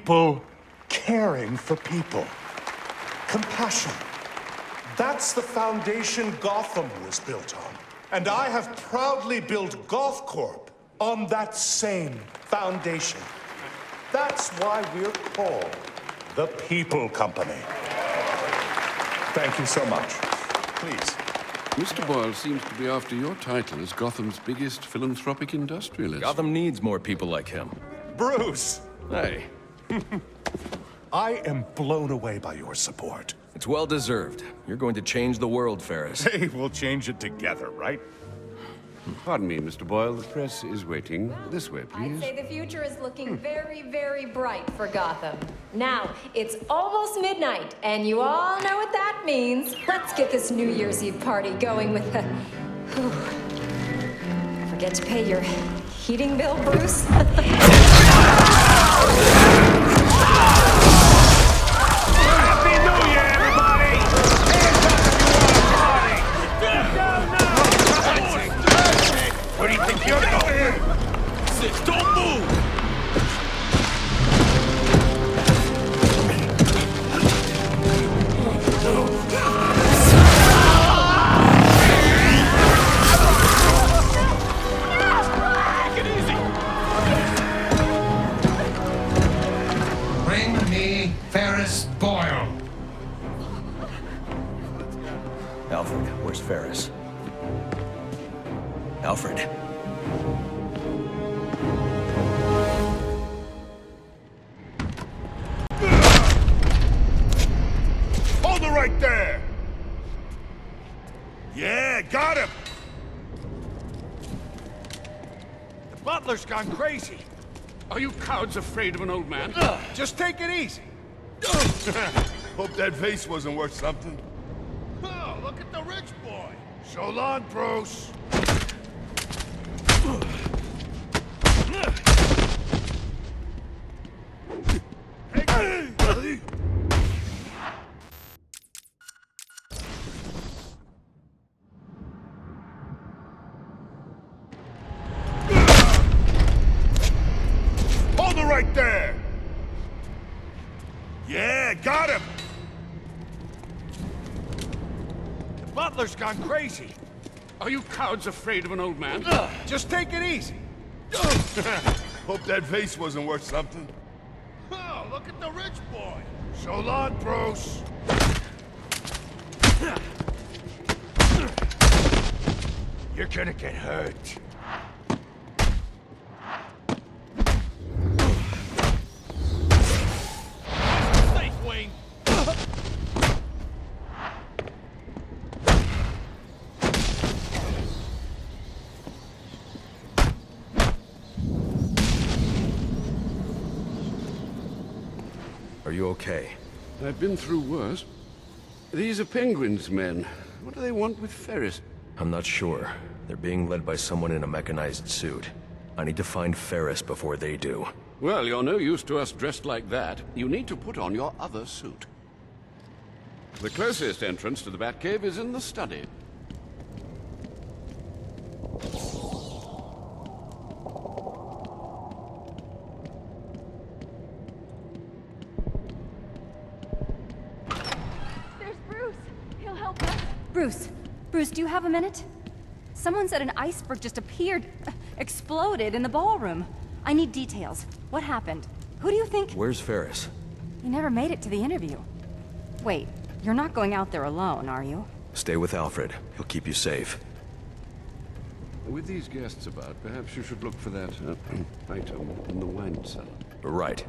people caring for people. Compassion. That's the foundation Gotham was built on. And I have proudly built GothCorp on that same foundation. That's why we're called the People Company. Thank you so much. Please. Mr. Boyle seems to be after your title as Gotham's biggest philanthropic industrialist. Gotham needs more people like him. Bruce! Hey, I am blown away by your support. it's well deserved. You're going to change the world, Ferris. Hey, we'll change it together, right? Pardon me, Mr. Boyle. The press is waiting. This way, I'd please. say the future is looking very, very bright for Gotham. Now, it's almost midnight, and you all know what that means. Let's get this New Year's Eve party going with the... Forget to pay your heating bill, Bruce? Happy New Year, everybody! Hands up if you want to party! Where do you think you're going? Sit, don't move! Take it easy! Bring me Ferris Boyle. Alfred, where's Ferris? Alfred. Hold it right there! Yeah, got him! The butler's gone crazy. Are you cowards afraid of an old man? Just take it easy. Hope that vase wasn't worth something. Oh, look at the rich boy. So long, Bruce. Hold it right there! Yeah, got him! The butler's gone crazy. Are you cowards afraid of an old man? Just take it easy. Hope that vase wasn't worth something. Oh, look at the rich boy. So long, Bruce. You're gonna get hurt. Safe, Wayne. Are you okay? I've been through worse. These are Penguin's men. What do they want with Ferris? I'm not sure. They're being led by someone in a mechanized suit. I need to find Ferris before they do. Well, you're no use to us dressed like that. You need to put on your other suit. The closest entrance to the Batcave is in the study. There's Bruce. He'll help us. Bruce, do you have a minute? Someone said an iceberg just appeared, exploded in the ballroom. I need details. What happened? Who do you think? Where's Ferris? He never made it to the interview. Wait, you're not going out there alone, are you? Stay with Alfred. He'll keep you safe. With these guests about, perhaps you should look for that item in the wine cellar. Right.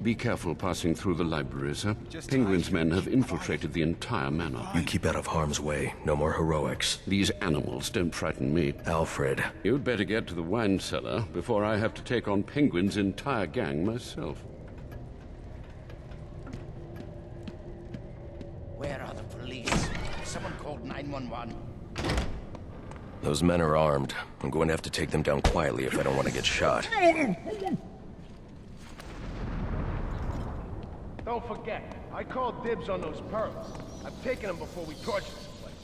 Be careful passing through the library, sir. Penguin's men have infiltrated the entire manor. You keep out of harm's way. No more heroics. These animals don't frighten me. Alfred. You'd better get to the wine cellar before I have to take on Penguin's entire gang myself. Where are the police? Someone called 911. Those men are armed. I'm going to have to take them down quietly if I don't want to get shot. Don't forget, I called dibs on those pearls. I'm taking them before we torch this place.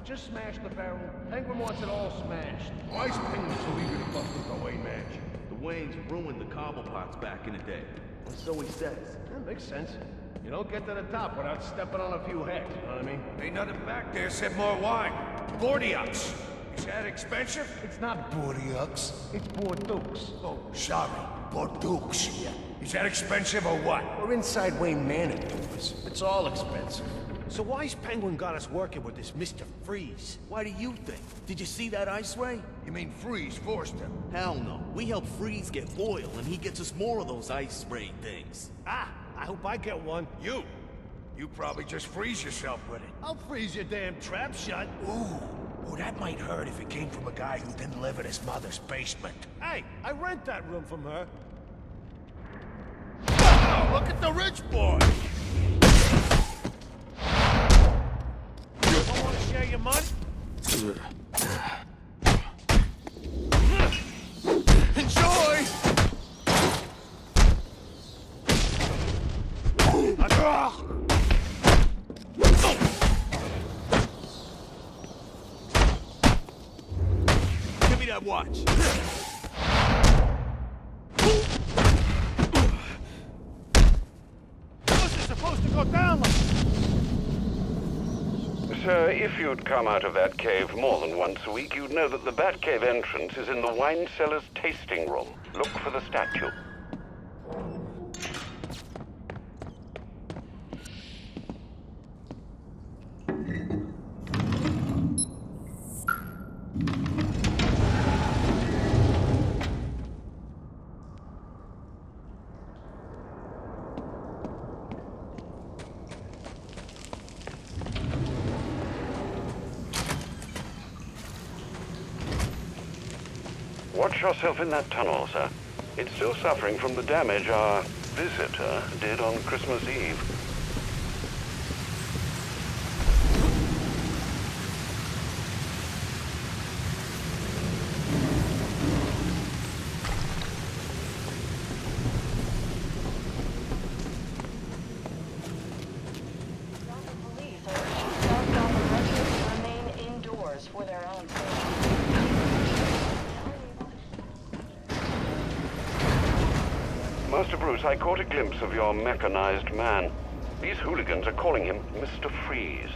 Just smash the barrel. Penguin wants it all smashed. Why's Penguin so eager to bust with the Wayne match? The Waynes ruined the Cobblepots back in the day. And so he says. That makes sense. You don't get to the top without stepping on a few heads, you know what I mean? Ain't nothing back there except more wine. Bordeaux. Is that expensive? It's not Bordeaux, it's Bordeaux. Oh, sorry. Bordeaux. Yeah. Is that expensive or what? We're inside Wayne Manor, Doofus. It's all expensive. So why's Penguin got us working with this Mr. Freeze? Why do you think? Did you see that ice ray? You mean Freeze forced him? Hell no. We help Freeze get oil, and he gets us more of those ice ray things. Ah, I hope I get one. You probably just freeze yourself with it. I'll freeze your damn trap shut. Ooh, that might hurt if it came from a guy who didn't live in his mother's basement. Hey, I rent that room from her. Oh, look at the rich boy! Don't want to share your money? Enjoy! Give me that watch. This is supposed to go down like... Sir, if you'd come out of that cave more than once a week, you'd know that the Batcave entrance is in the wine cellar's tasting room. Look for the statue. Watch yourself in that tunnel, sir. It's still suffering from the damage our visitor did on Christmas Eve. Police are urging Gotham residents to remain indoors for their own safety. Master Bruce, I caught a glimpse of your mechanized man. These hooligans are calling him Mr. Freeze.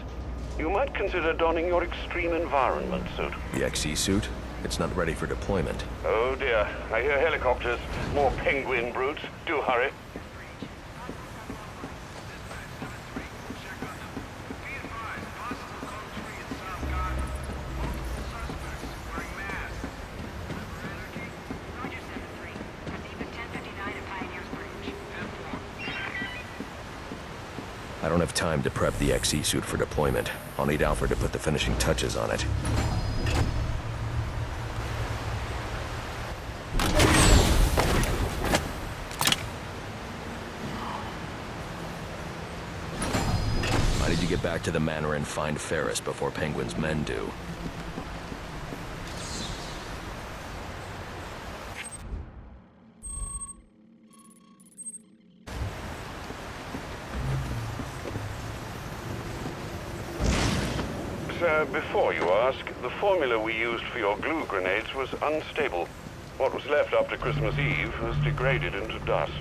You might consider donning your extreme environment suit. The XE suit? It's not ready for deployment. Oh dear, I hear helicopters. More penguin brutes. Do hurry. I don't have time to prep the XE suit for deployment. I'll need Alfred to put the finishing touches on it. I need to get back to the Manor and find Ferris before Penguin's men do. Sir, before you ask, the formula we used for your glue grenades was unstable. What was left after Christmas Eve has degraded into dust.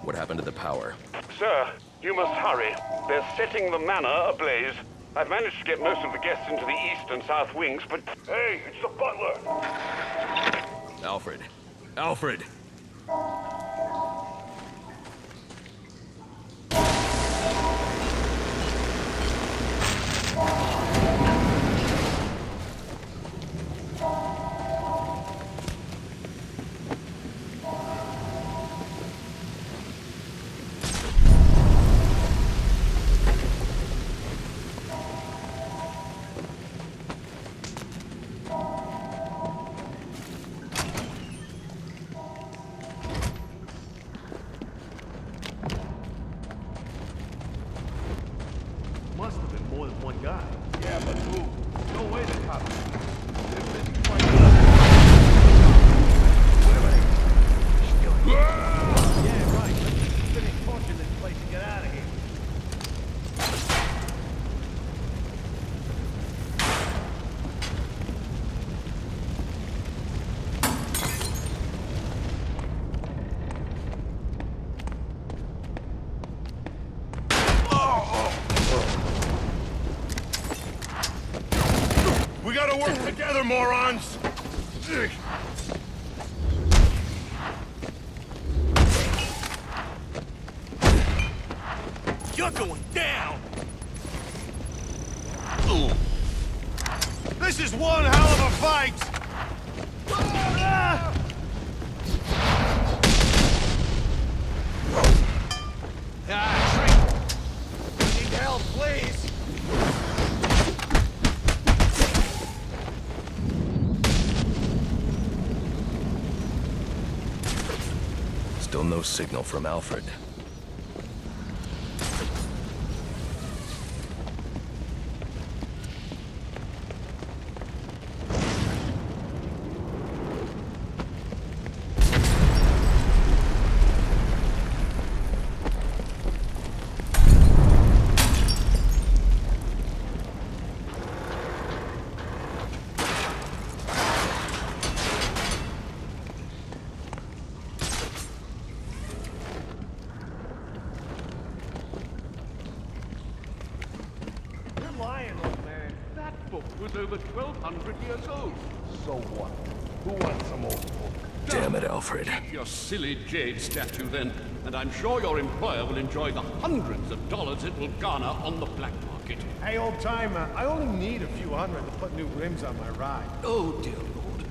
What happened to the power? Sir, you must hurry. They're setting the manor ablaze. I've managed to get most of the guests into the east and south wings, but... Hey, it's the butler! Alfred. Alfred! Must have been more than one guy. Yeah, but who? No way the cops. They're busy fighting. Yeah, right. Let's finish torching this place and get out of here. We gotta work together, morons! You're going down! This is one hell of a fight! Treat! Need help, please! Still no signal from Alfred. You're lying, old man. That book was over 1,200 years old. So what? Who wants some old book? Damn it, Alfred. Your silly jade statue, then. And I'm sure your employer will enjoy the hundreds of dollars it will garner on the black market. Hey, old timer, I only need a few hundred to put new rims on my ride. Oh, dear Lord.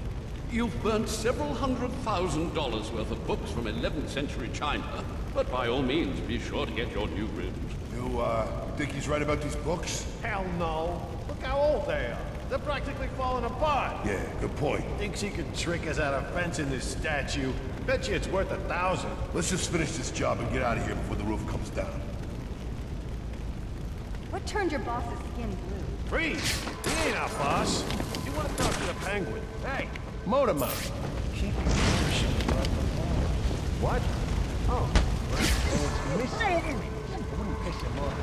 You've burnt several $100,000 worth of books from 11th century China. But by all means, be sure to get your new rims. You, think he's right about these books? Hell no. Look how old they are. They're practically falling apart. Yeah, good point. Thinks he can trick us out of fencing this statue. Bet you it's worth 1,000. Let's just finish this job and get out of here before the roof comes down. What turned your boss's skin blue? Freeze! He ain't our boss. You want to talk to the Penguin? Hey, motor mount. Keep your position right the ball. What? Oh. Well, it's missing. I wouldn't piss him off.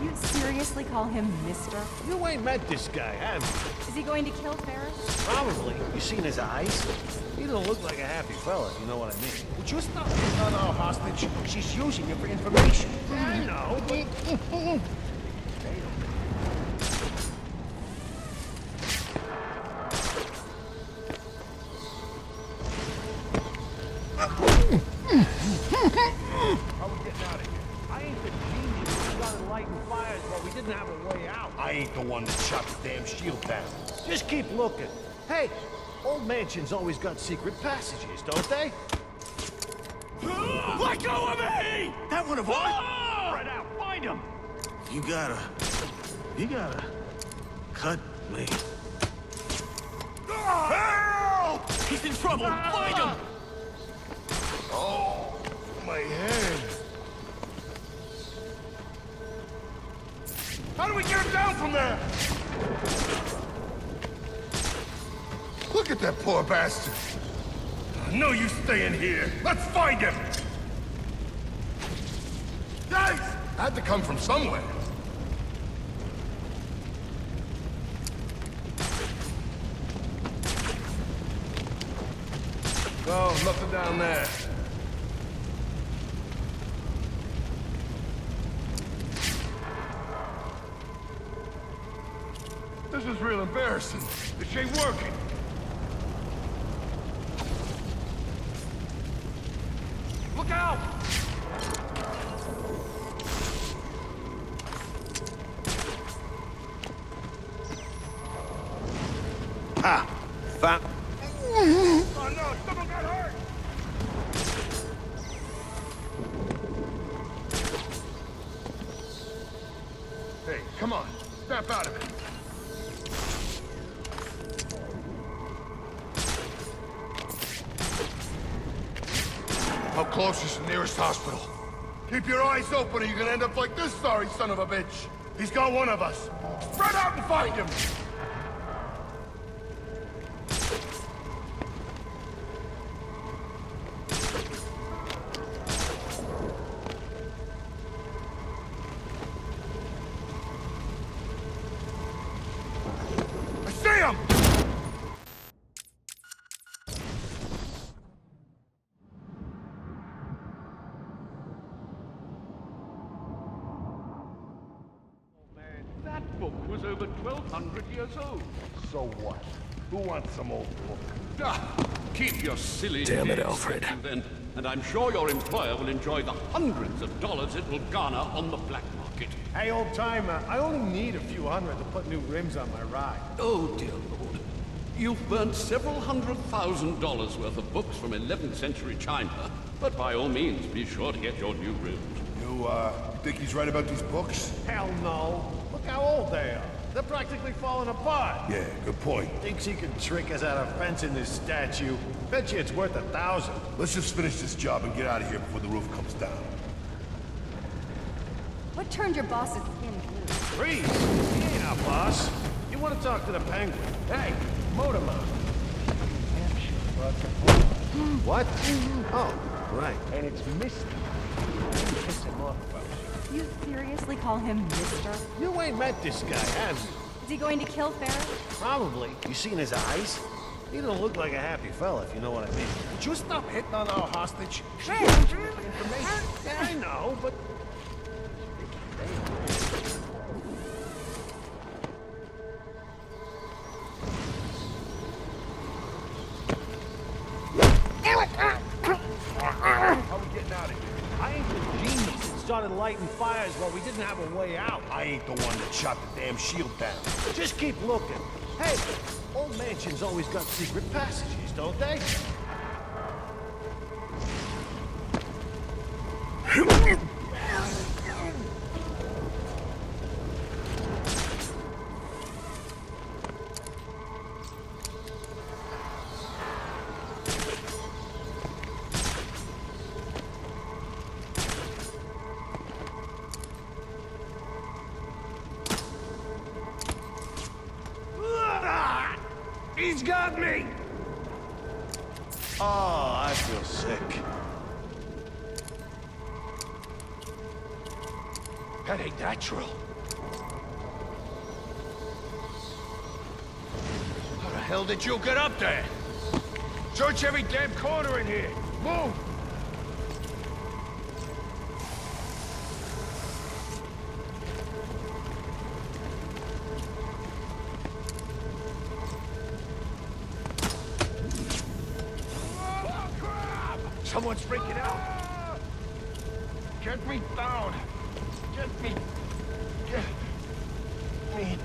You seriously call him Mister? You ain't met this guy, have you? Is he going to kill Ferris? Probably. You seen his eyes? He don't look like a happy fella, if you know what I mean. Would you stop being on our hostage? She's using you for information. I know, but... How are we getting out of here? I ain't the genius who started lighting fires while we didn't have a way out. I ain't the one that shot the damn shield down. Just keep looking. Hey, old mansions always got secret passages, don't they? Let go of me! That would have Ah! Spread out, find him! You gotta cut me. Help! He's in trouble! Find him! Oh, my head. How do we get him down from there? Look at that poor bastard. No, you stay in here. Let's find him. Guys, had to come from somewhere. Oh, nothing down there. This is real embarrassing. This ain't working. Look out! Ha! Found... Oh no, someone got hurt! Hey, come on. Snap out of it. How close is the nearest hospital? Keep your eyes open or you're gonna end up like this sorry son of a bitch. He's got one of us. Spread out and find him! I see him! That book was over 1,200 years old. So what? Who wants some old book? Ah, keep your silly Damn it, days Alfred. settled then, and I'm sure your employer will enjoy the hundreds of dollars it will garner on the black market. Hey, old timer, I only need a few hundred to put new rims on my ride. Oh, dear Lord. You've burnt several $100,000 worth of books from 11th century China, but by all means, be sure to get your new rims. You think he's right about these books? Hell no. Look how old they are. They're practically falling apart. Yeah, good point. Thinks he can trick us out of fencing this statue. Bet you it's worth 1,000. Let's just finish this job and get out of here before the roof comes down. What turned your boss's skin blue? Freeze! He ain't our boss. You want to talk to the Penguin? Hey, motor mount. What? Oh, right. And it's Misty. Piss him off, folks. You seriously call him Mister? You ain't met this guy, have you? Is he going to kill Ferris? Probably. You seen his eyes? He don't look like a happy fella, if you know what I mean. Would you stop hitting on our hostage? Yeah, I know, but... How are we getting out of here? I ain't the genius that started lighting fires while we didn't have a way out. I ain't the one that shot the damn shield down. Just keep looking. Hey, old mansions always got secret passages, don't they? He's got me! Oh, I feel sick. That ain't natural. How the hell did you get up there? Search every damn corner in here. Move! Someone's freaking out! Get me down! Get me... Get me...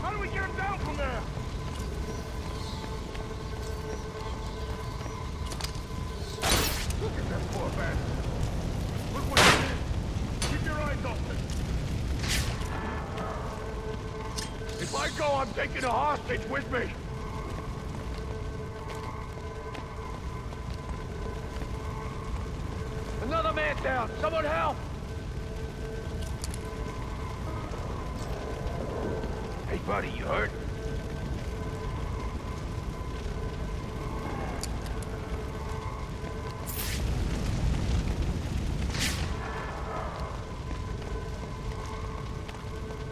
How do we get him down from there? Look at that poor bastard! Look what he did! Keep your eyes open! If I go, I'm taking a hostage with me! Another man down! Someone help! Hey, buddy, you hurt?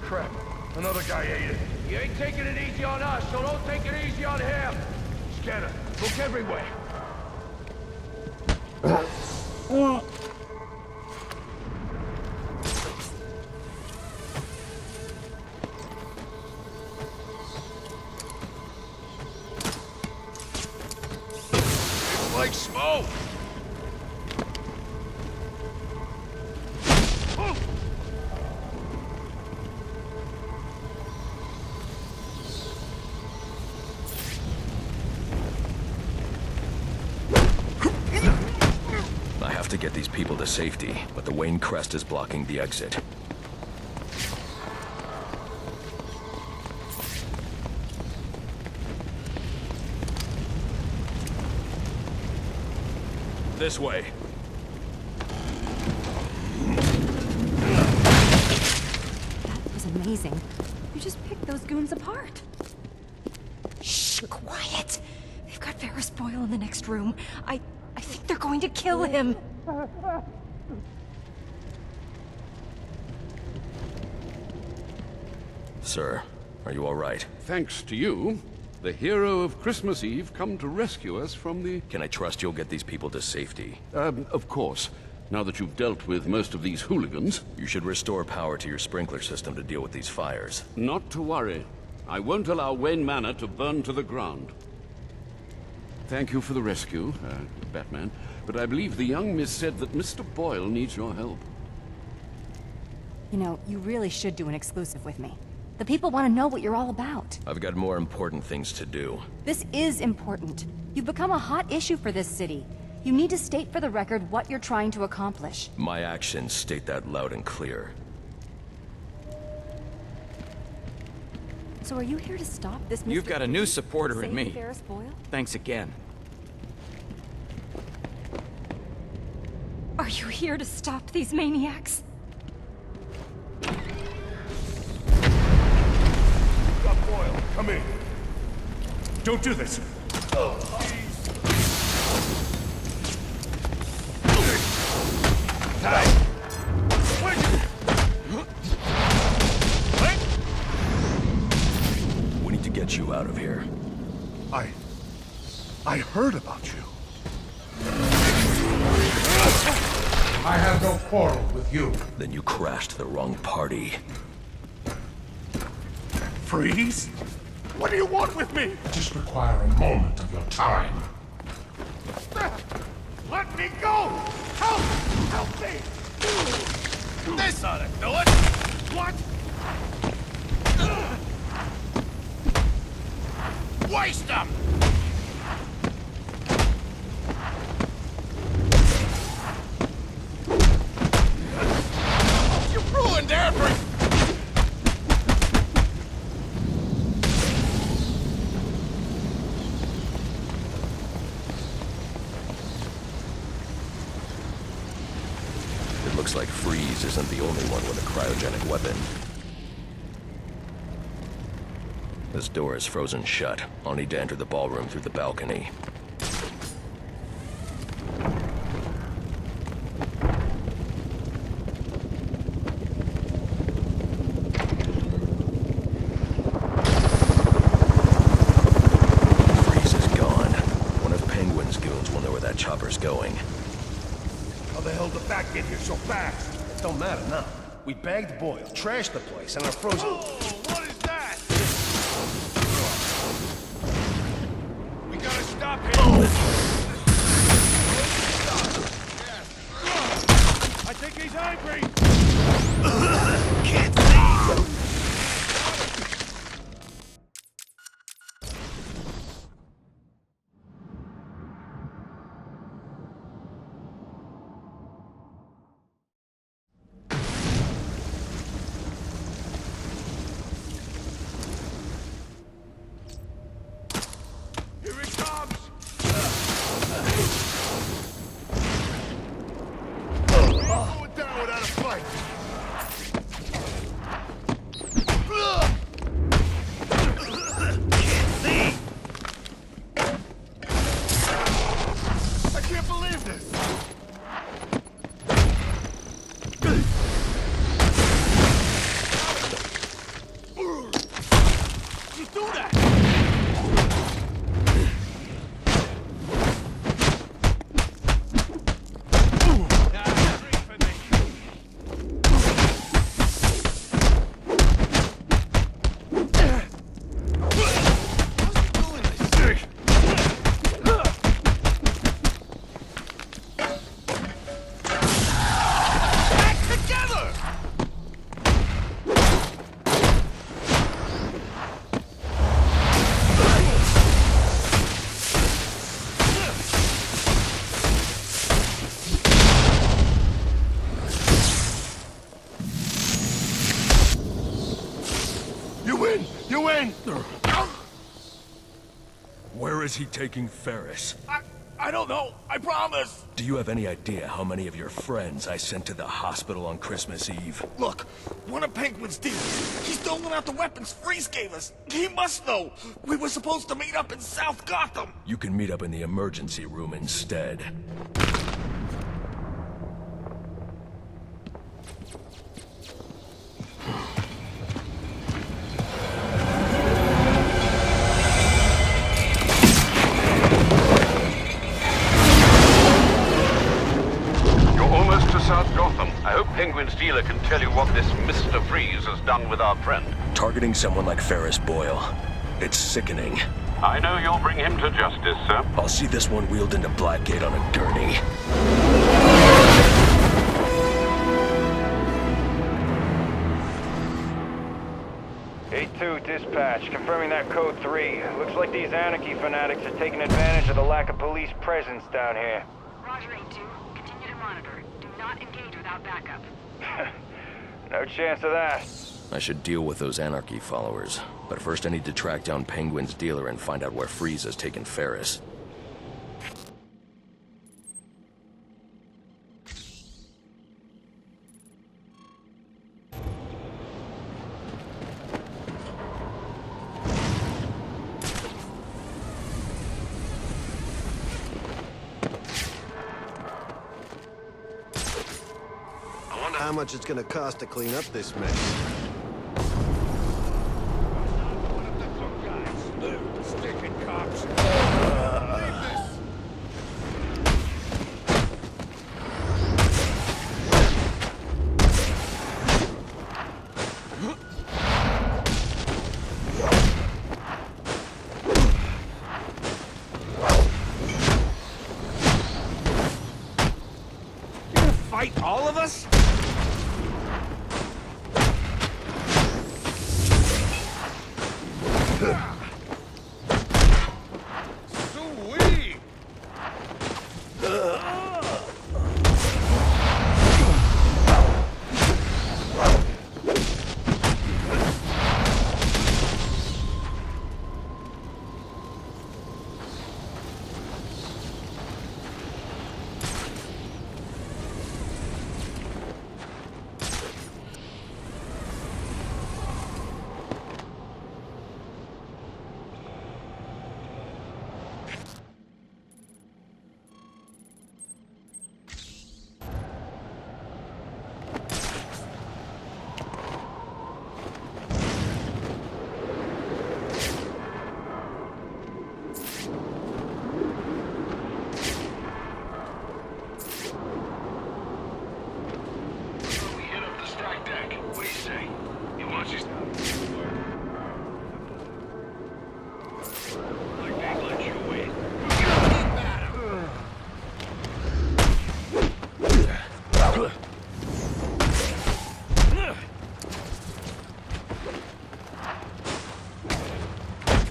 Crap. Another guy ate it. You ain't taking it easy on us, so don't take it easy on him! Scanner, look everywhere! Holy smoke! I have to get these people to safety, but the Wayne crest is blocking the exit. This way. That was amazing. You just picked those goons apart. Shh, quiet. They've got Ferris Boyle in the next room. I think they're going to kill him. Sir, are you all right? Thanks to you, the hero of Christmas Eve come to rescue us from the... Can I trust you'll get these people to safety? Of course. Now that you've dealt with most of these hooligans... You should restore power to your sprinkler system to deal with these fires. Not to worry. I won't allow Wayne Manor to burn to the ground. Thank you for the rescue, Batman. But I believe the young miss said that Mr. Boyle needs your help. You know, you really should do an exclusive with me. The people want to know what you're all about. I've got more important things to do. This is important. You've become a hot issue for this city. You need to state for the record what you're trying to accomplish. My actions state that loud and clear. So are you here to stop this? You've got a new supporter in me. Ferris Boyle? Thanks again. Are you here to stop these maniacs? Got Boyle. Come in. Don't do this. We need to get you out of here. I heard about you. I have no quarrel with you. Then you crashed the wrong party. Freeze? What do you want with me? Just require a moment of your time. Let me go! Help! Help me! This ought to do it! What? Waste them! You ruined everything! Looks like Freeze isn't the only one with a cryogenic weapon. This door is frozen shut. I'll need to enter the ballroom through the balcony. Freeze is gone. One of Penguin's goons will know where that chopper's going. How the hell did the bat get here so fast? It don't matter now. We bagged Boyle, trashed the place, and our frozen... Oh, what is that? We gotta stop him! I think he's angry! Can't see! win! You win! Where is he taking Ferris? I don't know. I promise. Do you have any idea how many of your friends I sent to the hospital on Christmas Eve? Look, one of Penguin's dealers. He's stolen out the weapons Freeze gave us. He must know. We were supposed to meet up in South Gotham. You can meet up in the emergency room instead. Penguin's dealer can tell you what this Mr. Freeze has done with our friend. Targeting someone like Ferris Boyle. It's sickening. I know you'll bring him to justice, sir. I'll see this one wheeled into Blackgate on a gurney. 8-2, dispatch. Confirming that code 3. Looks like these Anarchy fanatics are taking advantage of the lack of police presence down here. Roger, 8-2. Continue to monitor. Do not engage without backup. No chance of that. I should deal with those Anarchy followers. But first I need to track down Penguin's dealer and find out where Freeze has taken Ferris. How much it's gonna cost to clean up this mess? Stinking cops! Leave this! You gonna fight all of us? Sweet!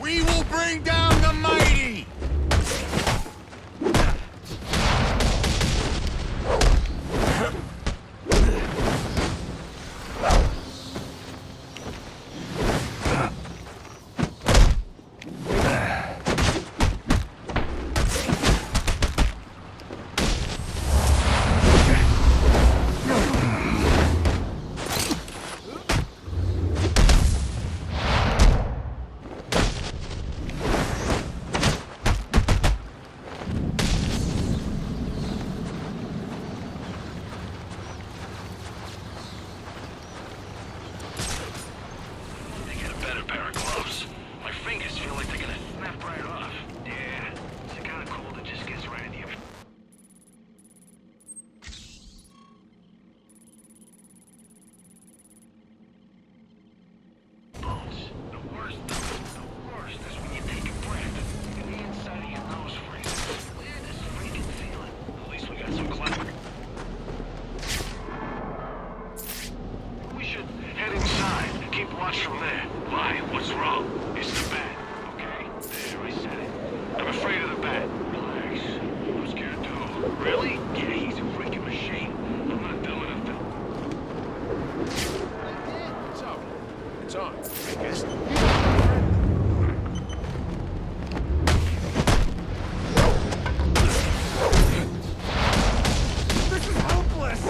We will bring down the mighty! It's on. on. I guess. This is hopeless!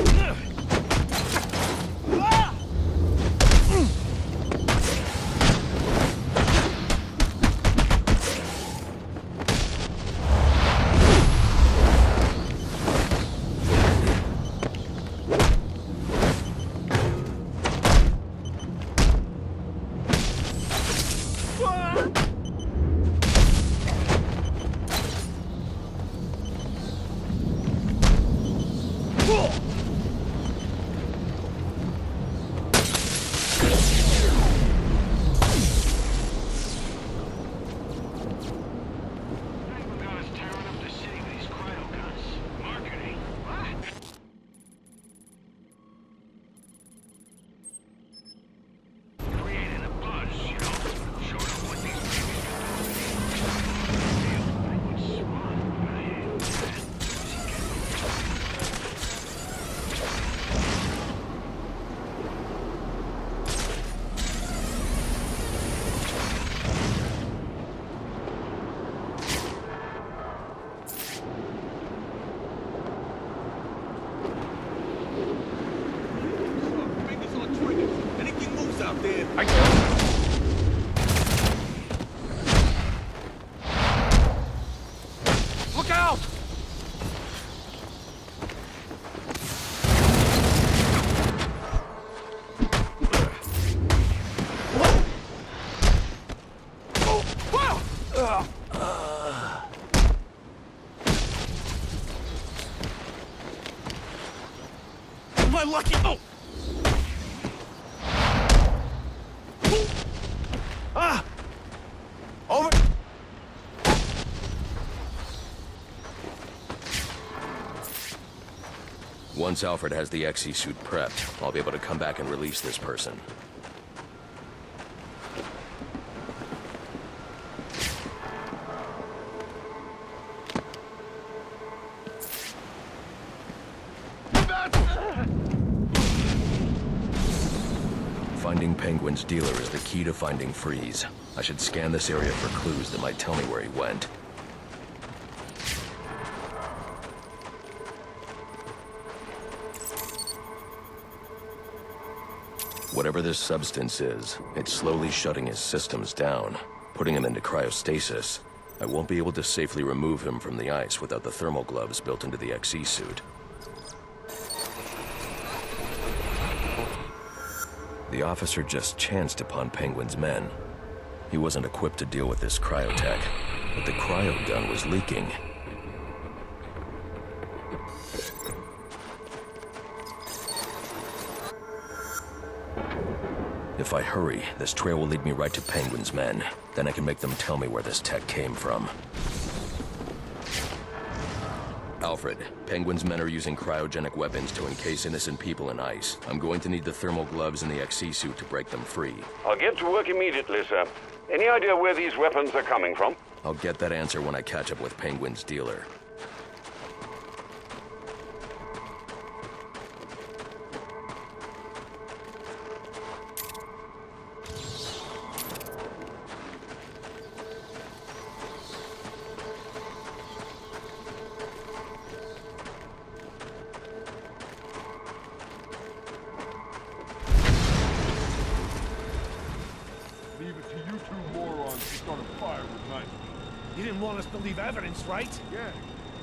Ah! Look out! My lucky... Oh! Ah! Over... Once Alfred has the XE suit prepped, I'll be able to come back and release this person. Finding Penguin's dealer is the key to finding Freeze. I should scan this area for clues that might tell me where he went. Whatever this substance is, it's slowly shutting his systems down, putting him into cryostasis. I won't be able to safely remove him from the ice without the thermal gloves built into the XE suit. The officer just chanced upon Penguin's men. He wasn't equipped to deal with this cryotech, but the cryo gun was leaking. If I hurry, this trail will lead me right to Penguin's men. Then I can make them tell me where this tech came from. Alfred, Penguin's men are using cryogenic weapons to encase innocent people in ice. I'm going to need the thermal gloves and the XE suit to break them free. I'll get to work immediately, sir. Any idea where these weapons are coming from? I'll get that answer when I catch up with Penguin's dealer. You didn't want us to leave evidence, right? Yeah,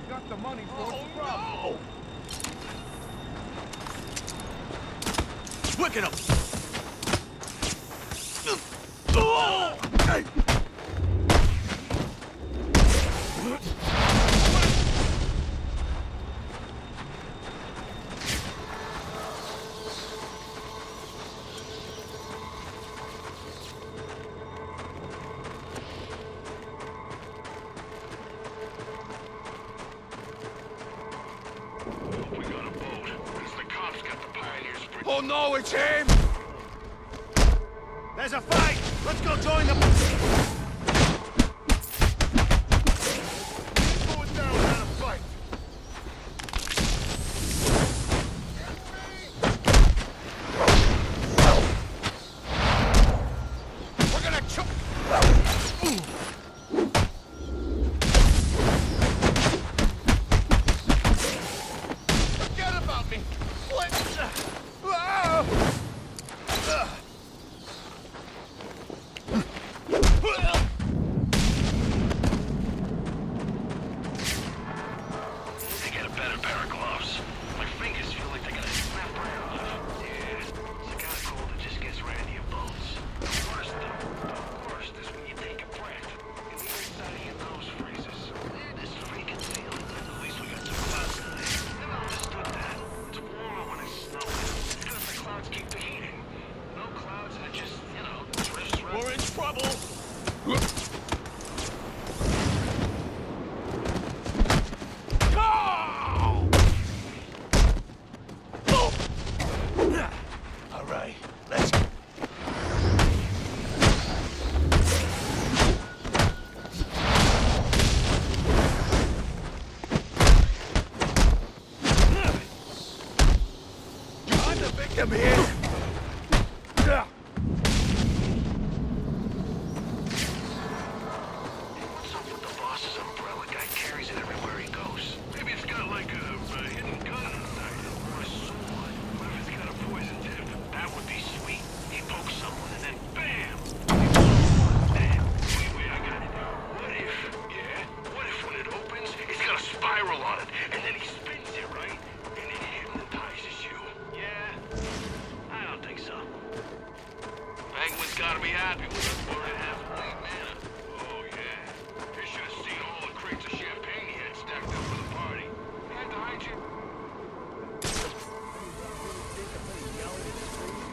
we got the money for it. Oh, no! Look at him! Hey! Oh no, it's him! There's a fight! Let's go join them! Going down without a fight! gotta be happy with us, but it has Wayne Manor. Oh, yeah. You should have seen all the crates of champagne he had stacked up for the party. He had to hide you.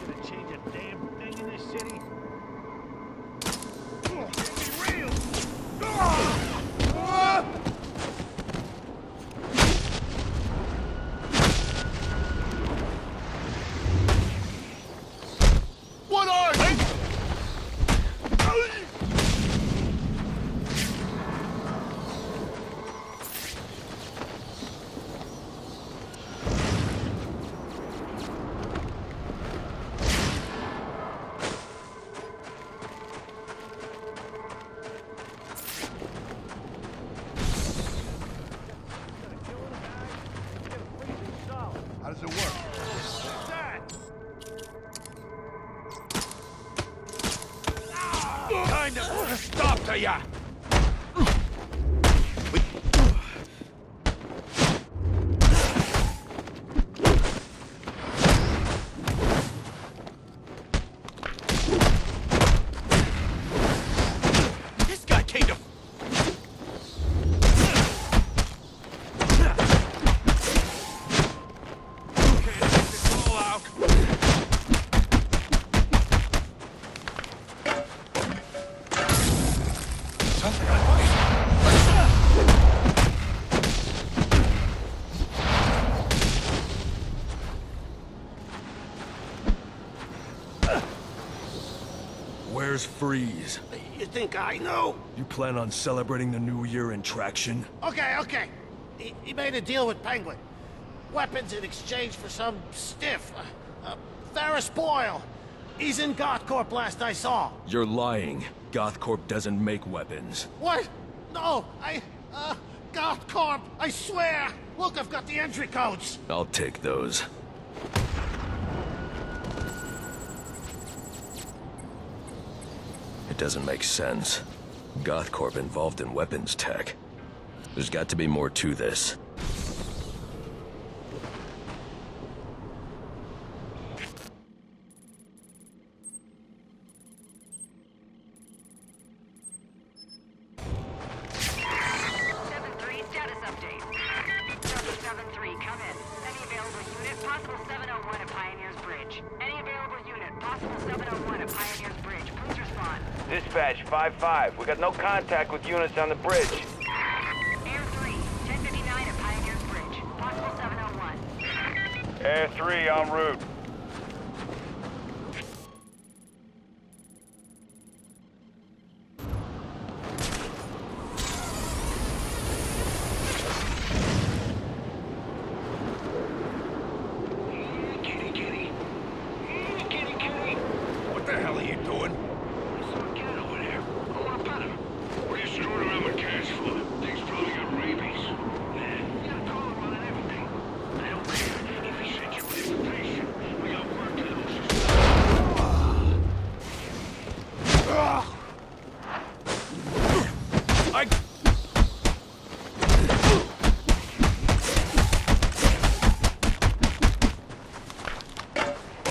Gonna change a damn thing in this city? Be real! What are you? How does it work? Kind of put a stop to ya! This guy came to... Okay, let's get it all out. Where's Freeze? You think I know? You plan on celebrating the New Year in traction? Okay. He made a deal with Penguin. Weapons in exchange for some stiff. Ferris Boyle. He's in GothCorp last I saw. You're lying. GothCorp doesn't make weapons. What? No, GothCorp, I swear! Look, I've got the entry codes! I'll take those. It doesn't make sense. GothCorp involved in weapons tech. There's got to be more to this. Dispatch 5-5. We got no contact with units on the bridge. Air 3, 1059 at Pioneer's Bridge. Possible 701. Air 3 en route. Kitty. What the hell are you doing? What are you screwing around with cash for? Thing's probably got rabies. Man, you gotta call him on everything. I don't care if he sent you an invitation. We got work to do.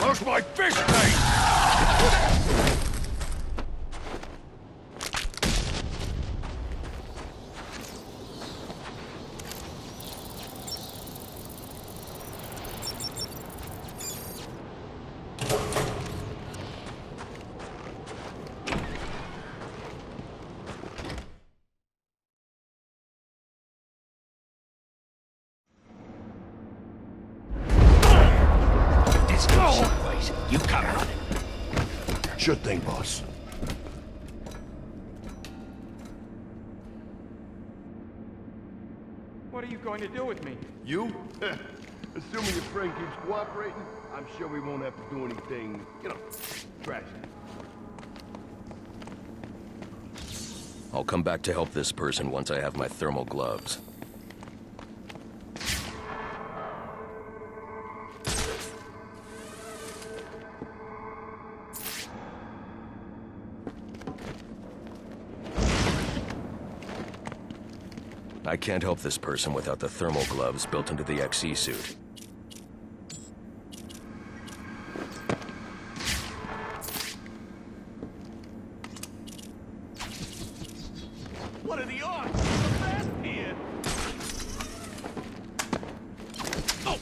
Where's my fish tank? You come on it. Sure thing, boss. What are you going to do with me? You? Assuming your friend keeps cooperating, I'm sure we won't have to do anything, tragic. I'll come back to help this person once I have my thermal gloves. I can't help this person without the thermal gloves built into the XE suit. What are the odds? We're fast here. Oh!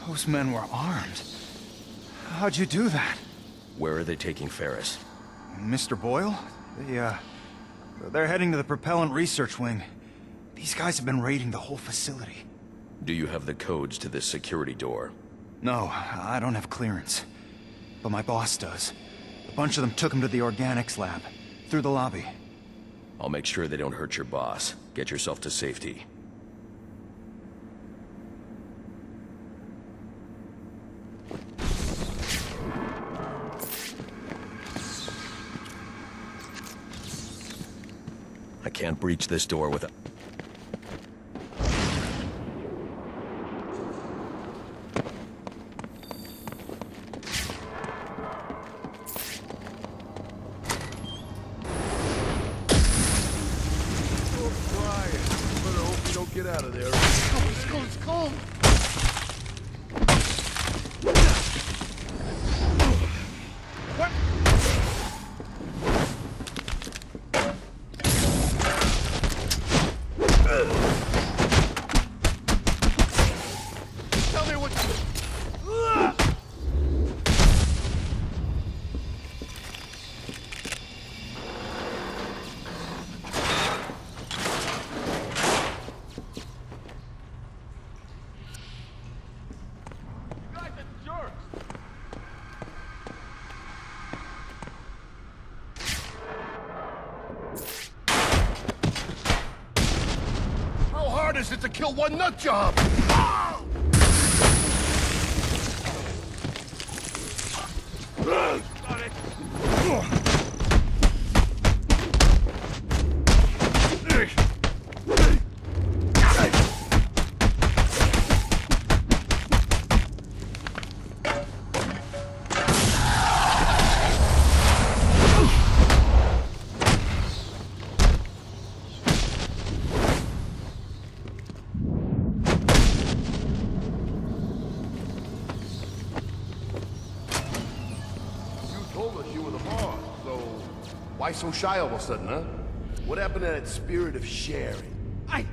Those men were armed. How'd you do that? Where are they taking Ferris? Mr. Boyle? They're heading to the propellant research wing. These guys have been raiding the whole facility. Do you have the codes to this security door? No, I don't have clearance. But my boss does. A bunch of them took him to the organics lab, through the lobby. I'll make sure they don't hurt your boss. Get yourself to safety. I can't breach this door without... Get out of there. Let's go. What? Tell me what is it to kill one nut job? Got it. Why so shy all of a sudden, huh? What happened to that spirit of sharing? I'm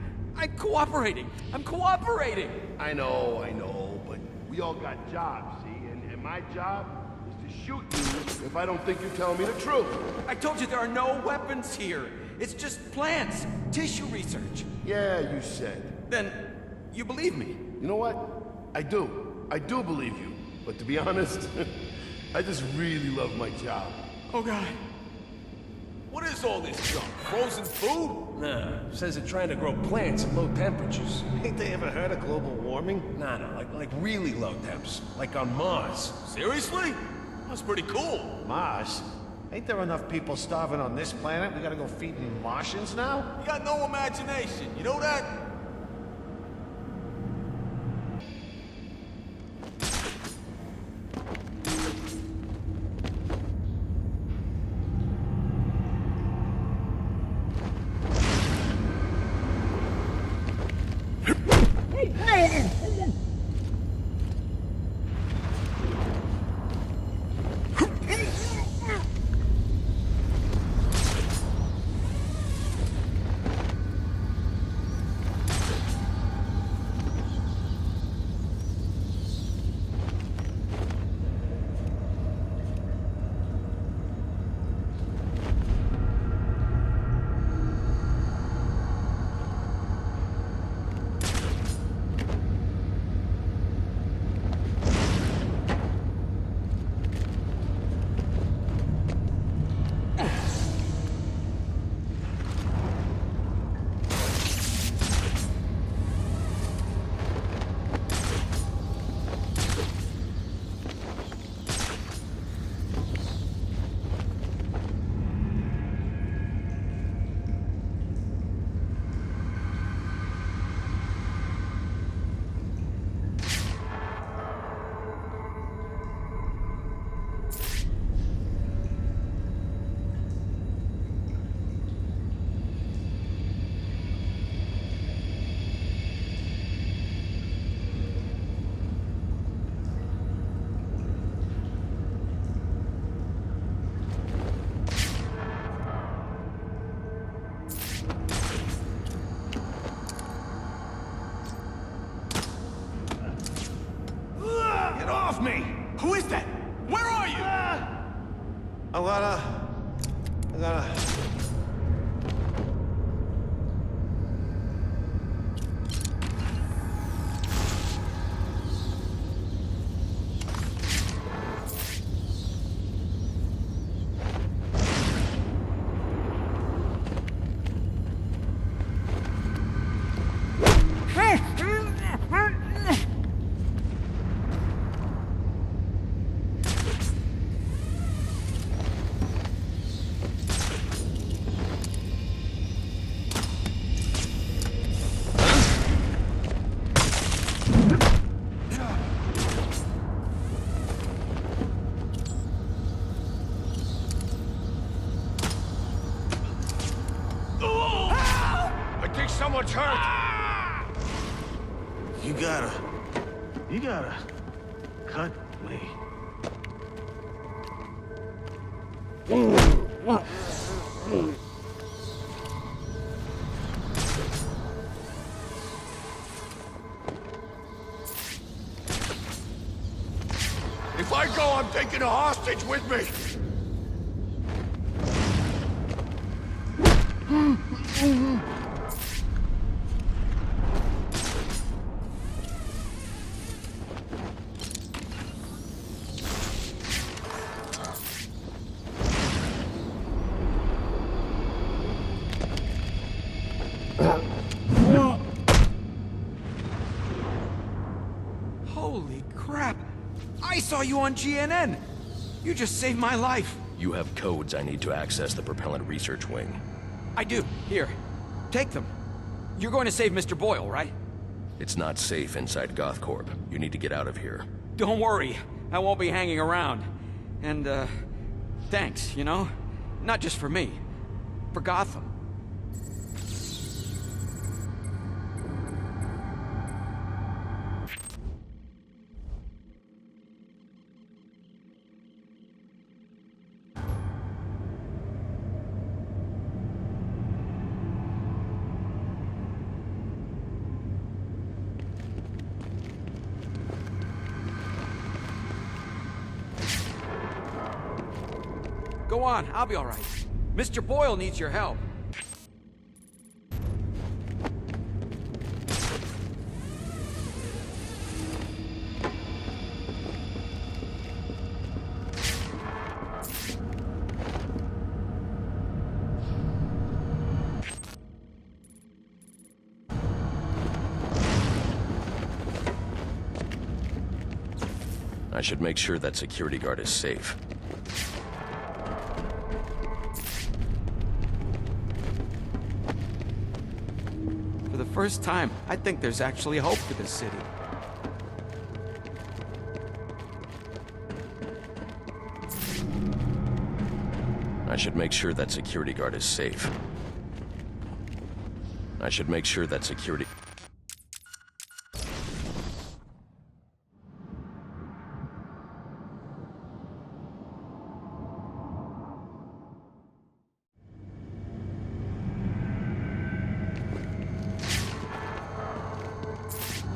cooperating. I'm cooperating. I know, but we all got jobs, see? And my job is to shoot you if I don't think you're telling me the truth. I told you there are no weapons here. It's just plants, tissue research. Yeah, you said. Then, you believe me? You know what? I do. I do believe you. But to be honest, I just really love my job. Oh, God. What is all this junk? Frozen food? Nah, says they're trying to grow plants at low temperatures. Ain't they ever heard of global warming? Nah, like really low temps. Like on Mars. Seriously? That's pretty cool. Mars? Ain't there enough people starving on this planet? We gotta go feeding Martians now? You got no imagination, you know that? me! Who is that? Where are you? I gotta... Someone's hurt! You gotta cut me. If I go, I'm taking a hostage with me! Holy crap! I saw you on GNN! You just saved my life! You have codes I need to access the propellant research wing. I do. Here. Take them. You're going to save Mr. Boyle, right? It's not safe inside GothCorp. You need to get out of here. Don't worry. I won't be hanging around. And, thanks, you know? Not just for me. For Gotham. Go on, I'll be all right. Mr. Boyle needs your help. I should make sure that security guard is safe. For the first time, I think there's actually hope for this city. I should make sure that security guard is safe. I should make sure that security...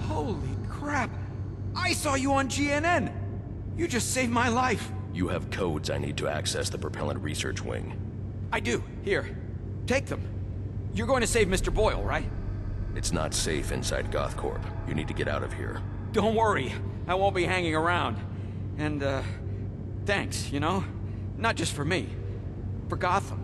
Holy crap! I saw you on GNN! You just saved my life! You have codes I need to access the propellant research wing. I do. Here. Take them. You're going to save Mr. Boyle, right? It's not safe inside GothCorp. You need to get out of here. Don't worry. I won't be hanging around. And, thanks, you know? Not just for me. For Gotham.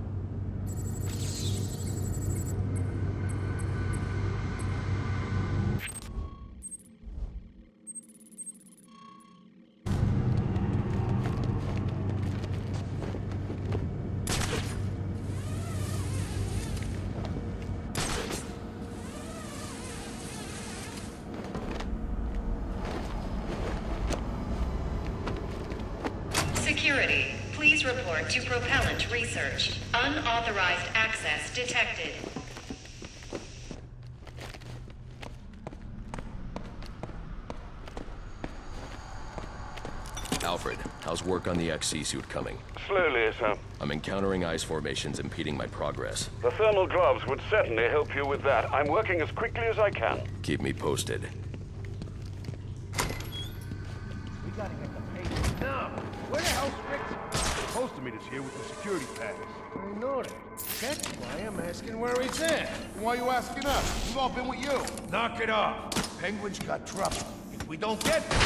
Security, please report to propellant research. Unauthorized access detected. Alfred, how's work on the XC suit coming? Slowly, sir. I'm encountering ice formations impeding my progress. The thermal gloves would certainly help you with that. I'm working as quickly as I can. Keep me posted. gotta get the papers now. Where the hell's Fritz? Supposed to meet us here with the security pass. I know that. That's why I'm asking where he's at. Why are you asking us? We've all been with you. Knock it off. Penguin's got trouble. If we don't get them...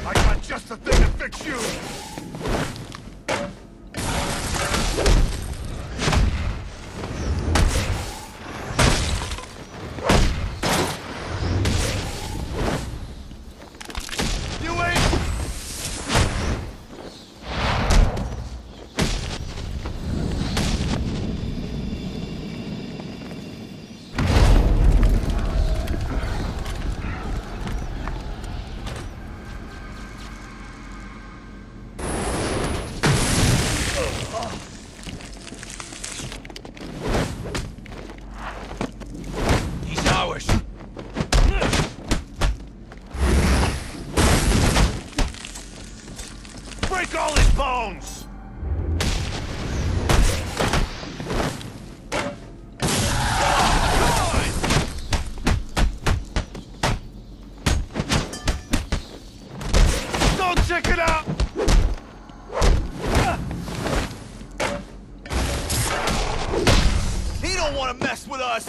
I got just the thing to fix you! Break all his bones! Don't check it out! He don't want to mess with us!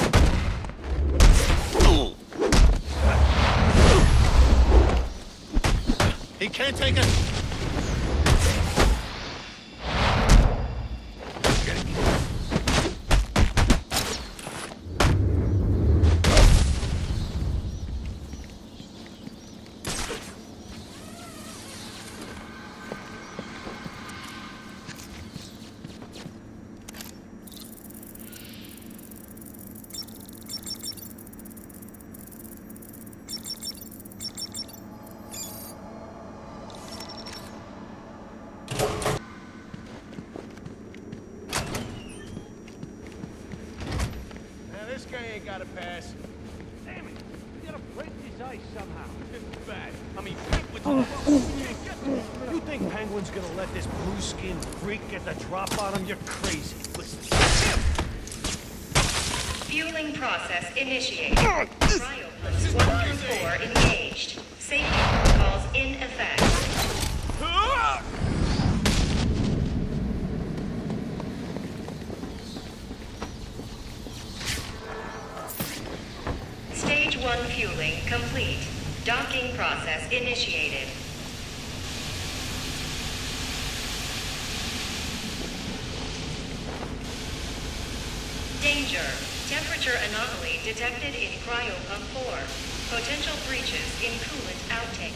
He can't take it! This guy ain't got a pass. Damn it! We gotta break his ice somehow. It's bad. I mean, you think Penguin's gonna let this blue-skinned freak get the drop on him? You're crazy. Listen, Fueling process initiated. Cryo pumps 1 through 4 engaged. Safety protocols in effect. Stage 1 fueling complete. Docking process initiated. Danger. Temperature anomaly detected in cryo pump 4. Potential breaches in coolant outtake.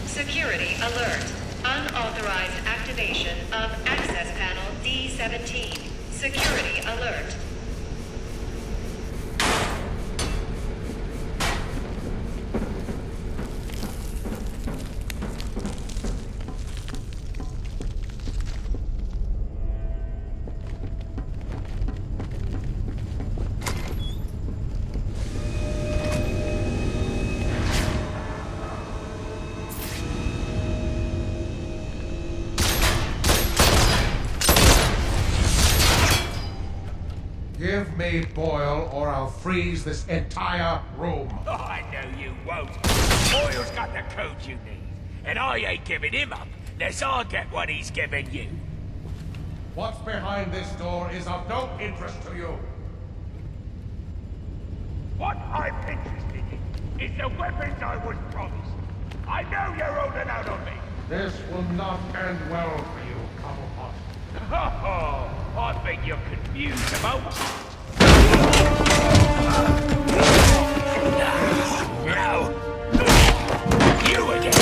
Security alert. Unauthorized activation of access panel D17. Security alert. Give me Boyle, or I'll freeze this entire room. Oh, I know you won't. Boyle's got the code you need. And I ain't giving him up, unless I get what he's giving you. What's behind this door is of no interest to you. What I'm interested in is the weapons I was promised. I know you're holding out on me. This will not end well for you, Cobblepot. Oh, I think you're confused about... Now, you again.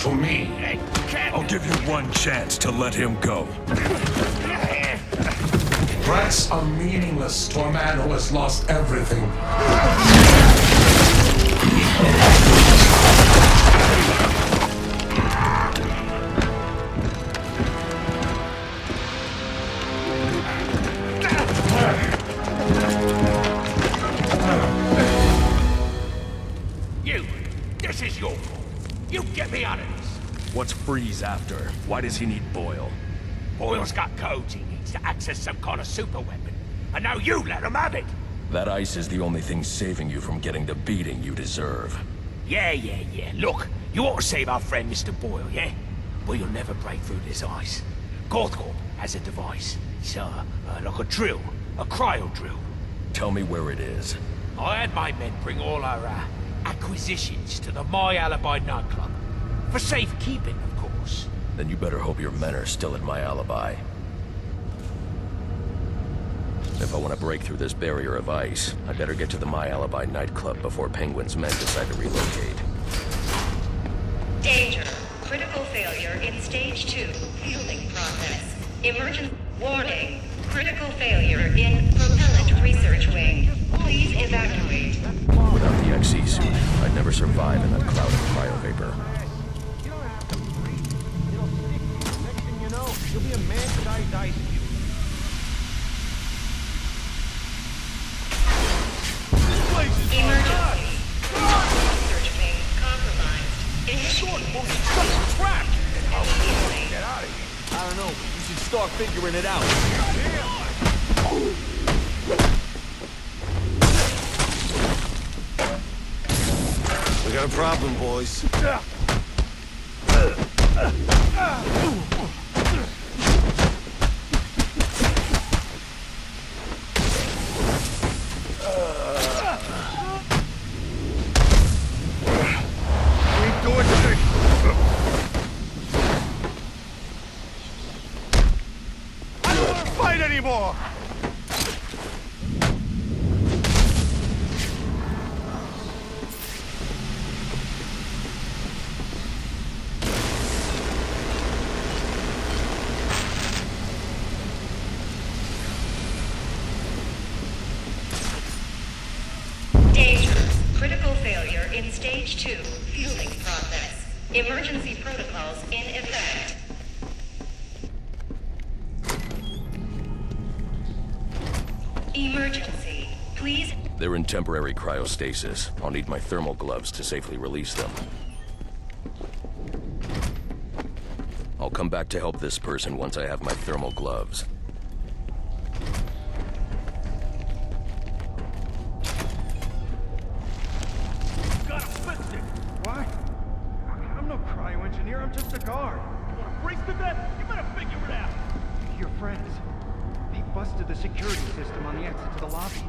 to me. I'll give you one chance to let him go. Threats are meaningless to a man who has lost everything. This is your fault. You get me out of this. What's Freeze after? Why does he need Boyle? Boyle's got codes he needs to access some kind of super weapon. And now you let him have it. That ice is the only thing saving you from getting the beating you deserve. Yeah. Look, you ought to save our friend Mr. Boyle, yeah? But you'll never break through this ice. GothCorp has a device. It's like a drill. A cryo drill. Tell me where it is. I had my men bring all our acquisitions to the My Alibi nightclub. For safekeeping, of course. Then you better hope your men are still at My Alibi. If I want to break through this barrier of ice, I better get to the My Alibi nightclub before Penguin's men decide to relocate. Danger. Critical failure in Stage 2. Fueling process. Emergency. Warning. Critical failure in propellant research wing. Please evacuate. Without the XE suit, I'd never survive in that cloud of cryo vapor. Next thing you know, you'll be a man-sized ice cube. Emergency. Research wing compromised. Initiate. Trapped! Immediately. Get out of here. I don't know, but you should start figuring it out. We got a problem, boys. I don't want to fight anymore! Danger. Critical failure in Stage 2. Fueling process. Emergency protocols in effect. Emergency. Please. They're in temporary cryostasis. I'll need my thermal gloves to safely release them. I'll come back to help this person once I have my thermal gloves. Gotta fix it! What? I'm no cryo engineer, I'm just a guard. You wanna freeze to death? You better figure it out! Your friends. They busted the security system on the exit to the lobby.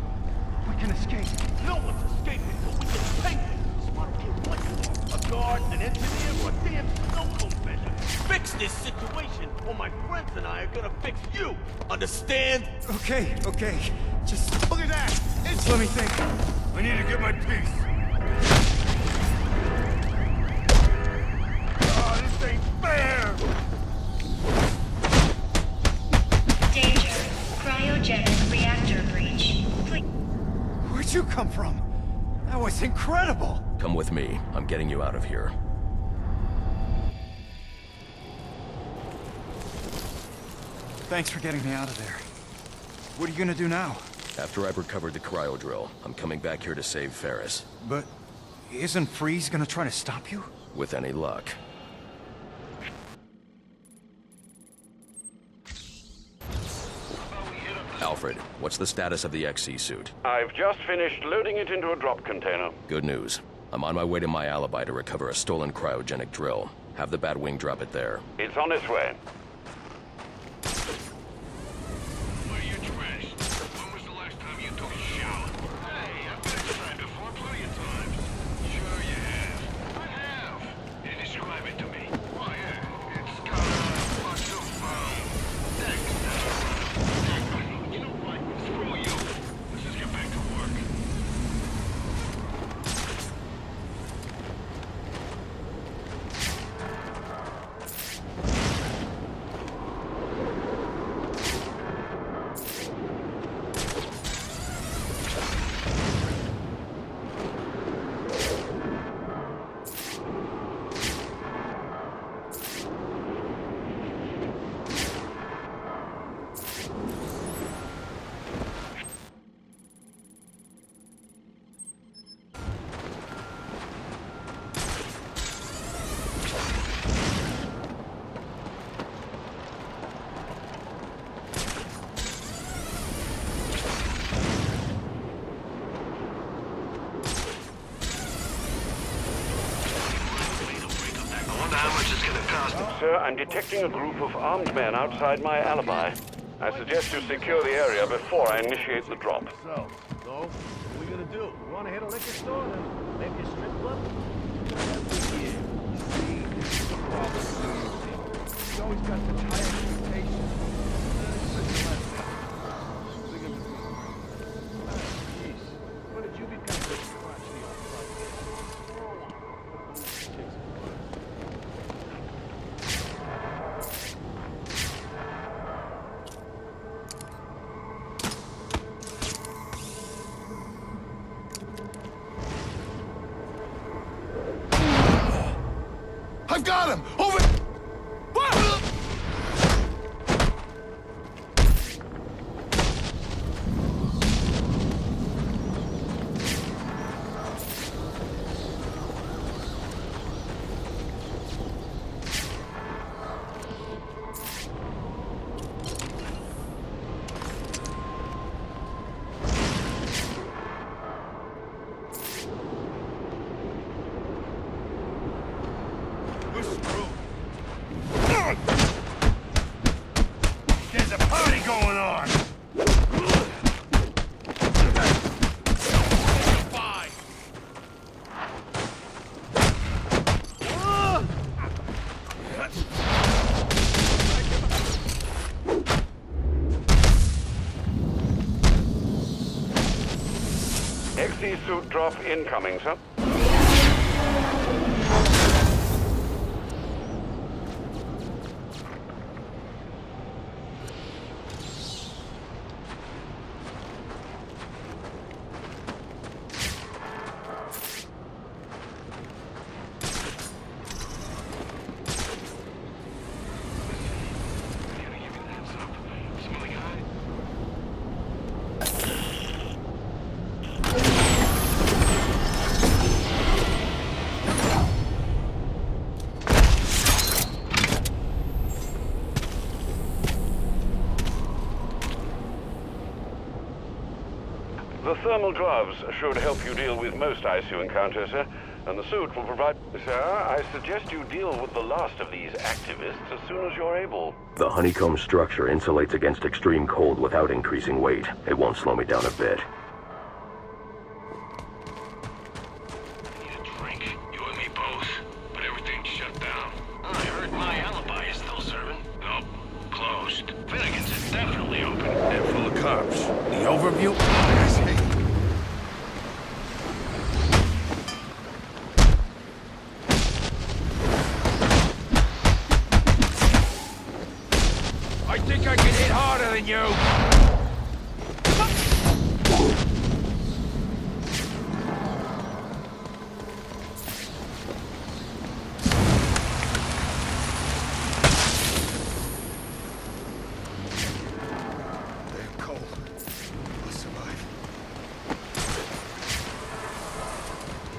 We can escape. No one's escaping, but we can take it! Smart kid, what you want? A guard, an engineer, or a damn snow cone measure? Fix this situation, or my friends and I are gonna fix you! Understand? Okay. Just look at that! Let me think. I need to get my piece. Oh, this ain't fair! Danger. Cryogenic reactor breach. Please. Where'd you come from? That was incredible! Come with me. I'm getting you out of here. Thanks for getting me out of there. What are you gonna do now? After I've recovered the cryo drill, I'm coming back here to save Ferris. But isn't Freeze gonna try to stop you? With any luck. Alfred, what's the status of the XE suit? I've just finished loading it into a drop container. Good news. I'm on my way to My Alibi to recover a stolen cryogenic drill. Have the Batwing drop it there. It's on its way. Why are you dressed? When was the last time you took a shower? Hey, I've been inside before plenty of times. Sure you have. I have. Hey, describe it to me. Oh, yeah. It's got a bunch of, decks. You know what? Screw you. Let's just get back to work. much it's gonna cost him? Sir, I'm detecting a group of armed men outside my alibi. I suggest you secure the area before I initiate the drop. So, what are we gonna do? You wanna hit a liquor store, then maybe a strip club? Yeah. He's always got such high expectations. Jeez, when did you become so crotchety on I've got him! Over! There's a party going on! XE suit drop incoming, sir. The thermal gloves should help you deal with most ICU encounters, sir. And the suit will provide... Sir, I suggest you deal with the last of these activists as soon as you're able. The honeycomb structure insulates against extreme cold without increasing weight. It won't slow me down a bit. Need a drink? You and me both. But everything's shut down. I heard my alibi is still serving. Nope. Closed. Finnegan's is definitely open. They're full of cops. The overview? I think I can hit harder than you! They're cold. I'll survive.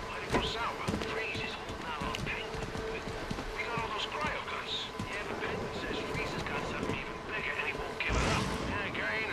Mighty go sour. Freeze is holding out on Penguin. We got all those cryo guns. Yeah, but Penguin says Freeze has got something even bigger and he won't give it up. Yeah, guy ain't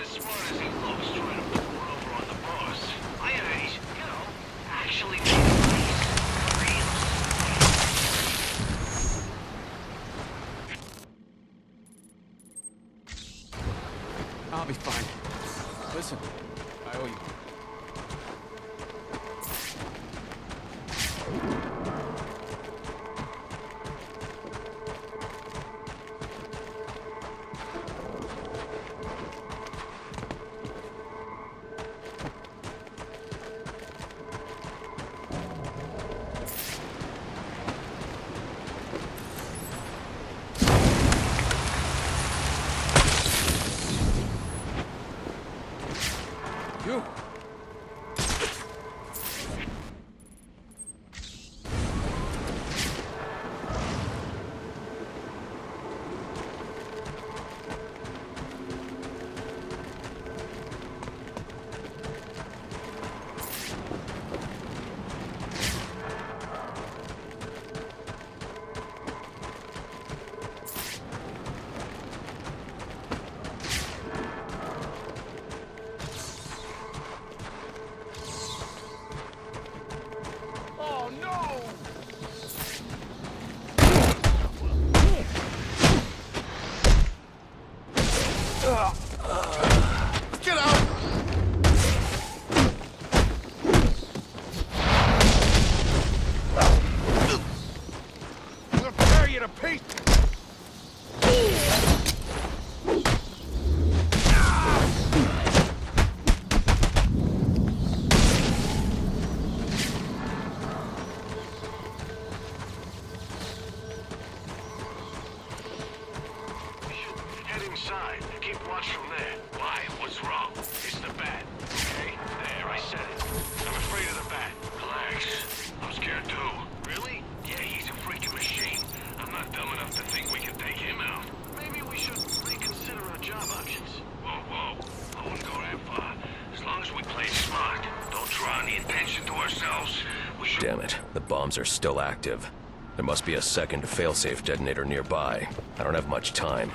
bombs are still active. There must be a second failsafe detonator nearby. I don't have much time.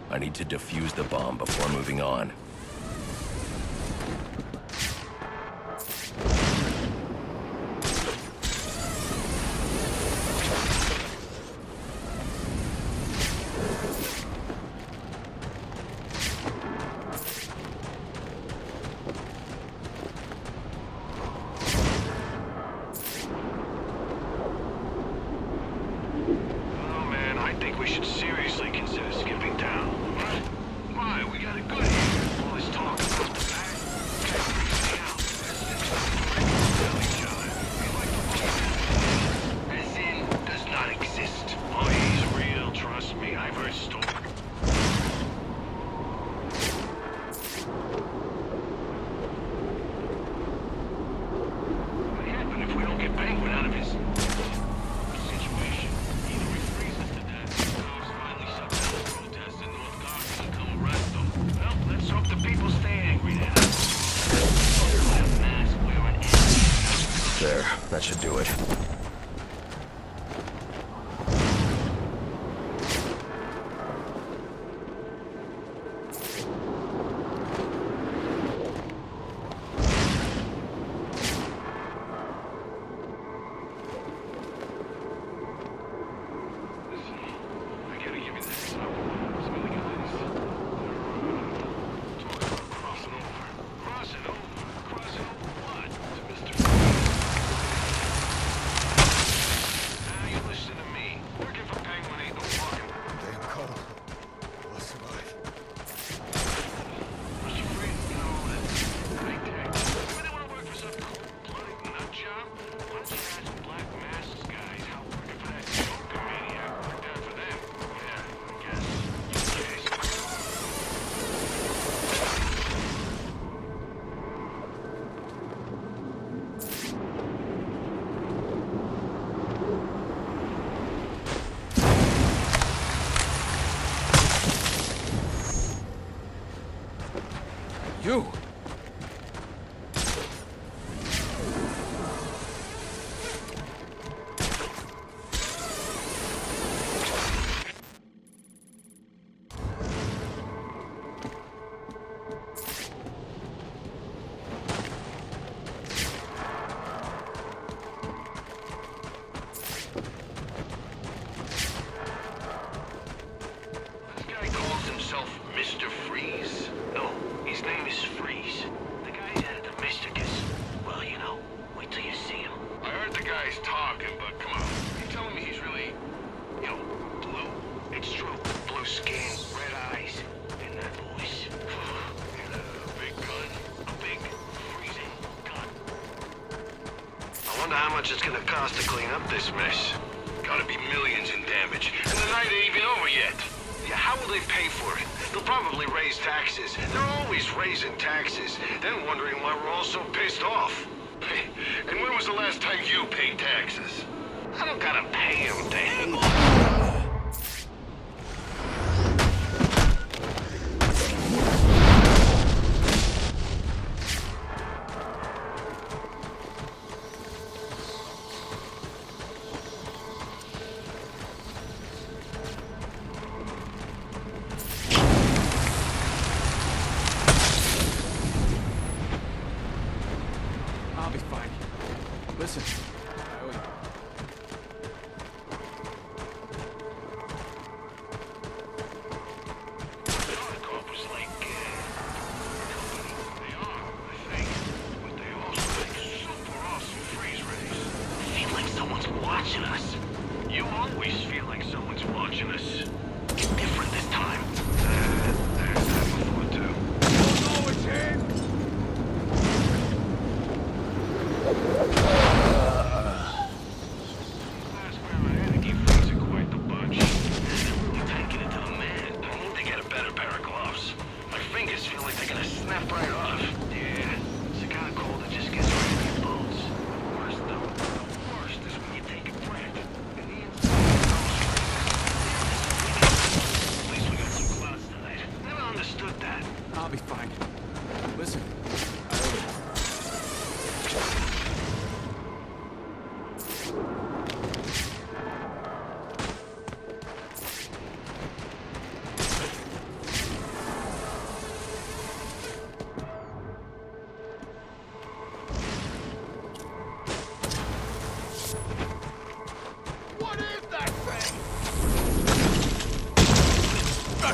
I need to defuse the bomb before moving on. There, that should do it. You! How much it's gonna cost to clean up this mess? Gotta be millions in damage, and the night ain't even over yet. Yeah, how will they pay for it? They'll probably raise taxes. They're always raising taxes, then wondering why we're all so pissed off. And when was the last time you paid taxes? I don't gotta pay them, Dave. I'll be fine. Listen, watching us. You always feel like someone's watching us. It's different this time. There's that before, too. Oh, it's in!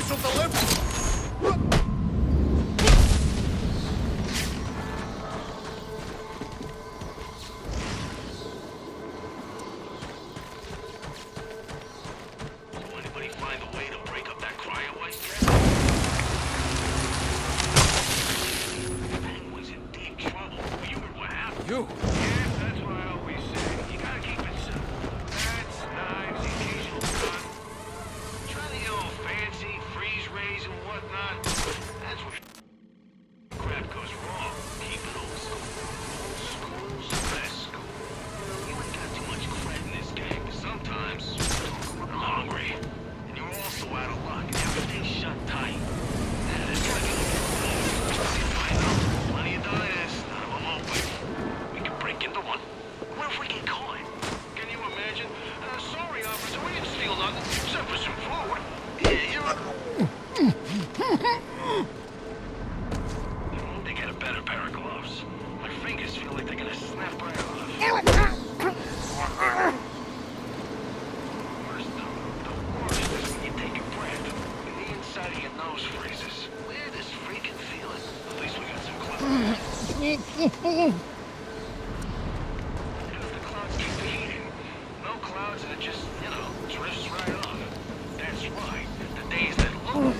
special delivery! Anybody find a way to break up that cryo ice? Penguin's in deep trouble. You heard what happened? You? Yes, that's what I always say. You gotta keep it simple. Bats, knives, the occasional gun. Try to get all fancy, freeze rays and whatnot. That's where crap goes wrong. Keep it old school. Old school's the best school. You ain't got too much cred in this game, but sometimes I'm hungry. And you're also out of luck. Everything's shut tight. And it's gonna be I know. Plenty of diners. None of them open. We could break into one. What if we get caught? Can you imagine? Sorry, officer, we didn't steal nothing except for some food. They get a better pair of gloves. My fingers feel like they're gonna snap right off. The worst is when you take a breath and the inside of your nose freezes. Weirdest freaking feeling. At least we got some clothes. The clouds keep heating. No clouds and it just, drifts right off. That's right. The days that look...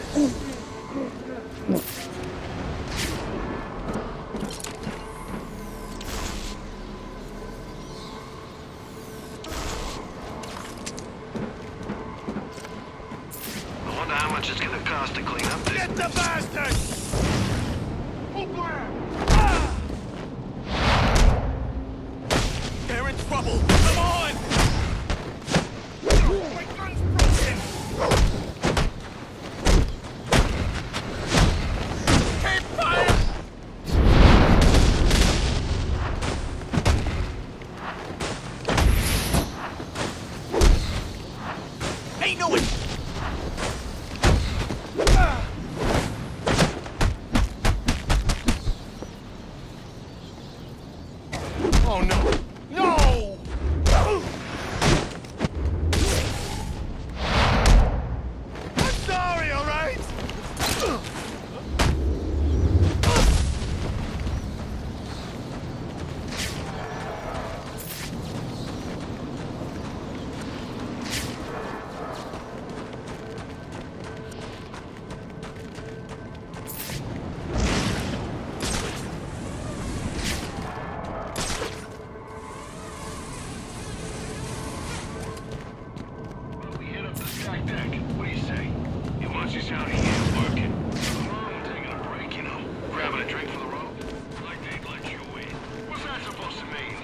I wonder how much it's gonna cost to clean up this... Get the bastard! They're in trouble! Come on! My gun's broken! Keep fire! Ain't no one! Oh no! No! I'm sorry, alright? We hit up the stack deck. What do you say? He wants us out here working. Taking a break, grabbing a drink for the road. Like they'd let you in. What's that supposed to mean?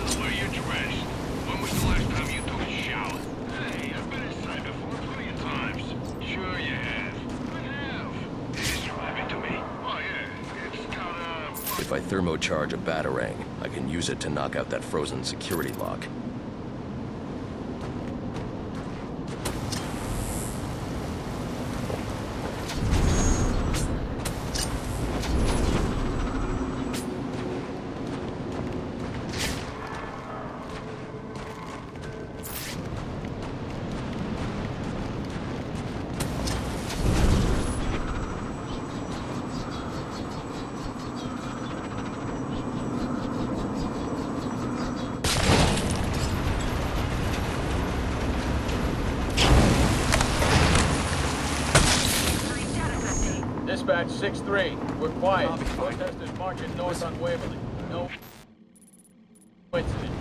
The way you're dressed. When was the last time you took a shower? Hey, I've been inside before plenty of times. Sure you have. I have. Describe it to me. Oh yeah, it's got a... If I thermocharge a batarang, I can use it to knock out that frozen security lock. Dispatch 6-3. We're quiet. Protesters marching north on Waverly. No coincidence.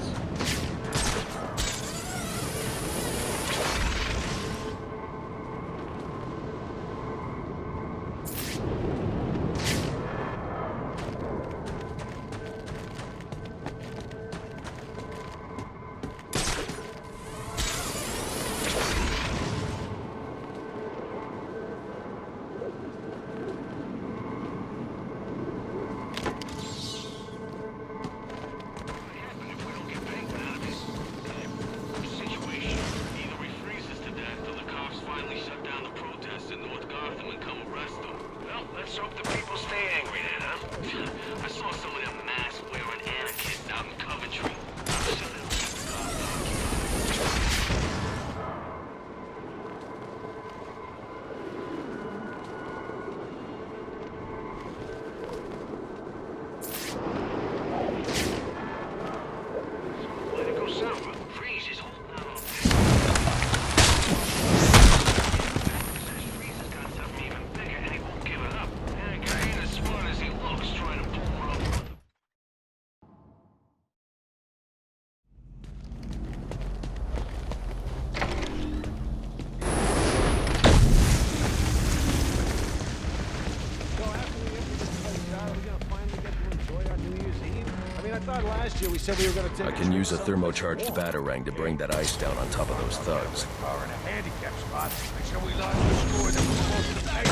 last year we said we were gonna take... I can use a thermocharged batarang to bring that ice down on top of those thugs. Car in a handicap spot. Make sure we lost the score that we're supposed to pay.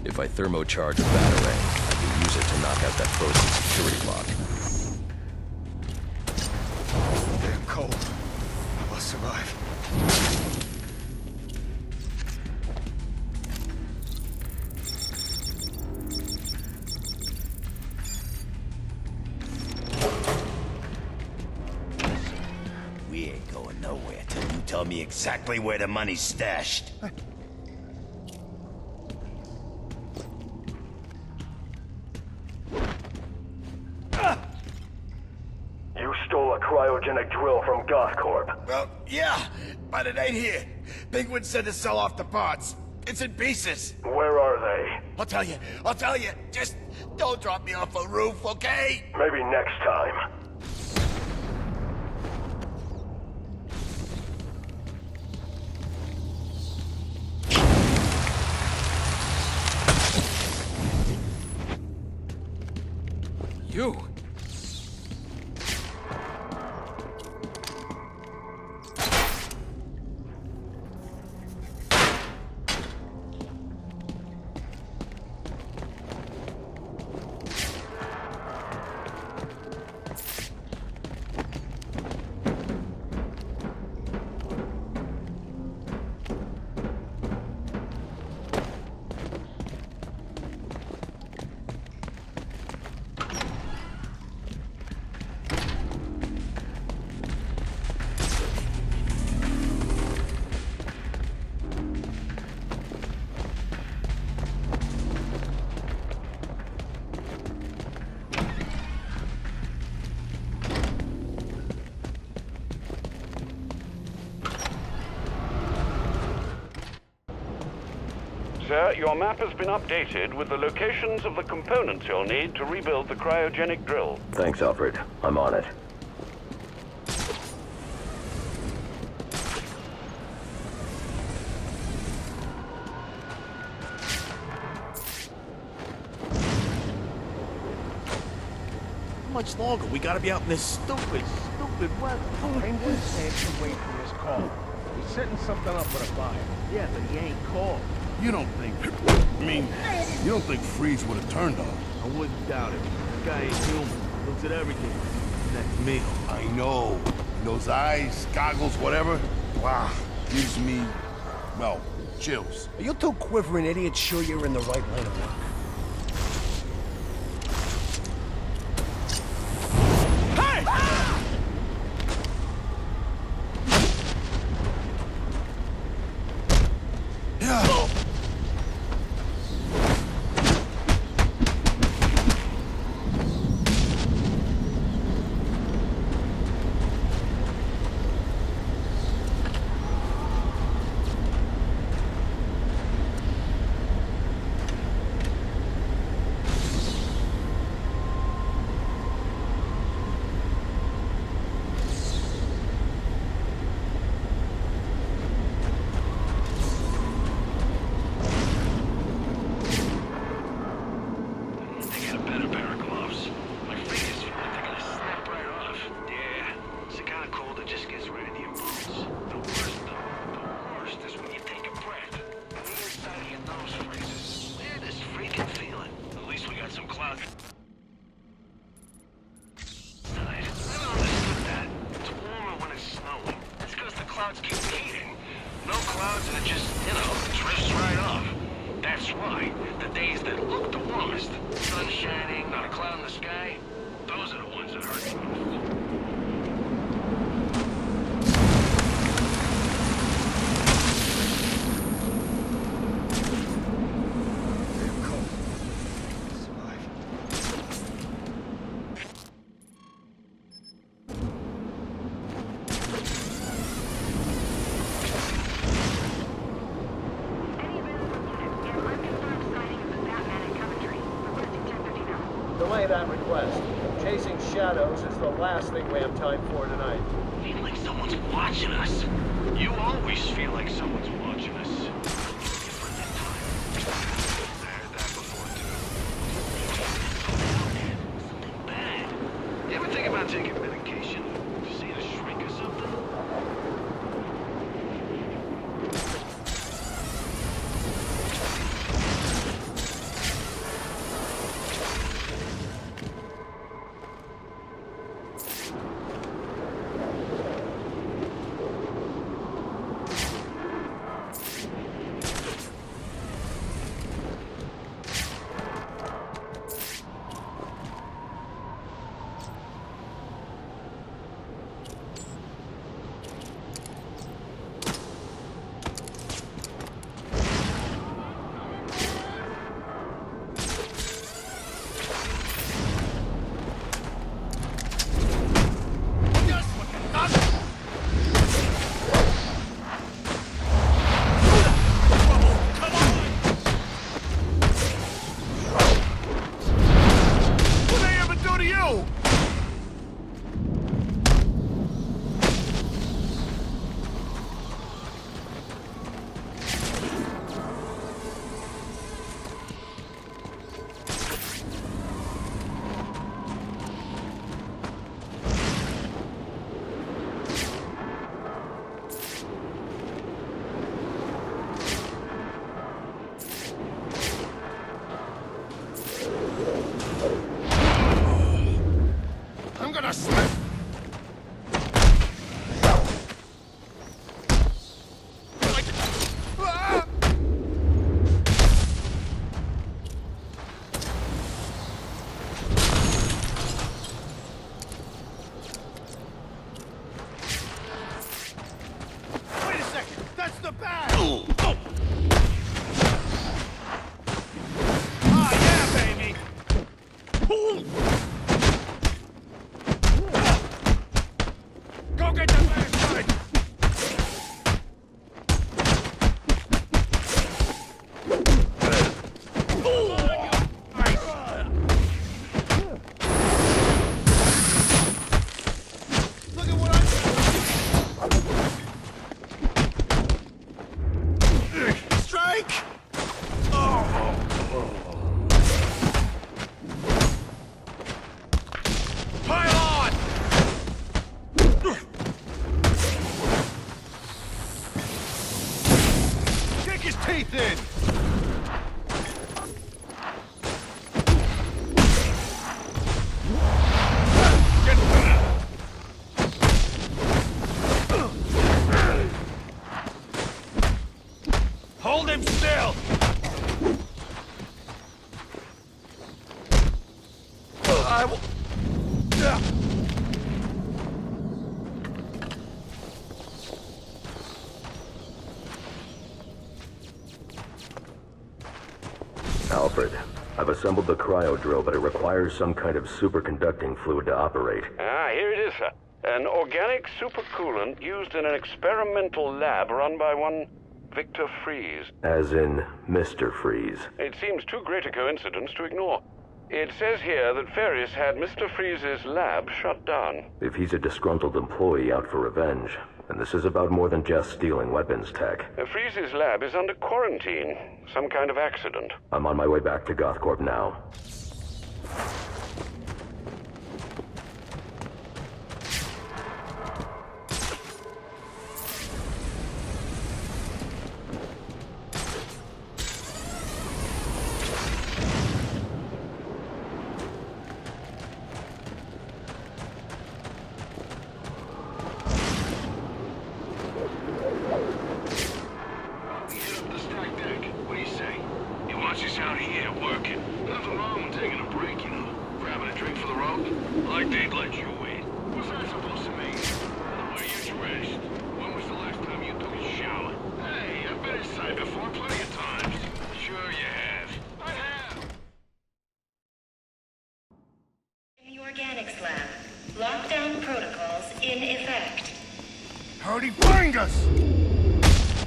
If I thermocharge a batarang, I can use it to knock out that frozen security lock. Damn cold. I must survive. We ain't going nowhere till you tell me exactly where the money's stashed. Cryogenic drill from GothCorp. Well, yeah, but it ain't here. Penguin said to sell off the parts. It's in pieces. Where are they? I'll tell you. Just don't drop me off a roof, okay? Maybe next time. You! Sir, your map has been updated with the locations of the components you'll need to rebuild the cryogenic drill. Thanks, Alfred. I'm on it. How much longer? We gotta be out in this stupid weather. Penguin said to wait for his call. He's setting something up with a buyer. Yeah, but he ain't called. You don't think... you don't think Freeze would have turned on? I wouldn't doubt it. The guy ain't human. Looks at everything. That meal. I know. Those eyes, goggles, whatever. Wow. Gives me, well, chills. Are you two quivering idiots sure you're in the right line of work? competing. No clouds and it just, drifts right off. That's why the days that look the warmest, sun shining, not a cloud in the sky, those are the ones that hurt the most. Delay that request. Chasing shadows is the last thing we have time for tonight. Feel like someone's watching us. You always feel like someone's watching us. I heard that before, too. Something bad. You ever think about taking medication? See a shrink or something? Hold him still! I will... Alfred, I've assembled the cryo drill, but it requires some kind of superconducting fluid to operate. Ah, here it is, sir. An organic supercoolant used in an experimental lab run by one Victor Freeze. As in Mr. Freeze. It seems too great a coincidence to ignore. It says here that Ferris had Mr. Freeze's lab shut down. If he's a disgruntled employee out for revenge, then this is about more than just stealing weapons tech. Freeze's lab is under quarantine. Some kind of accident. I'm on my way back to GothCorp now. us!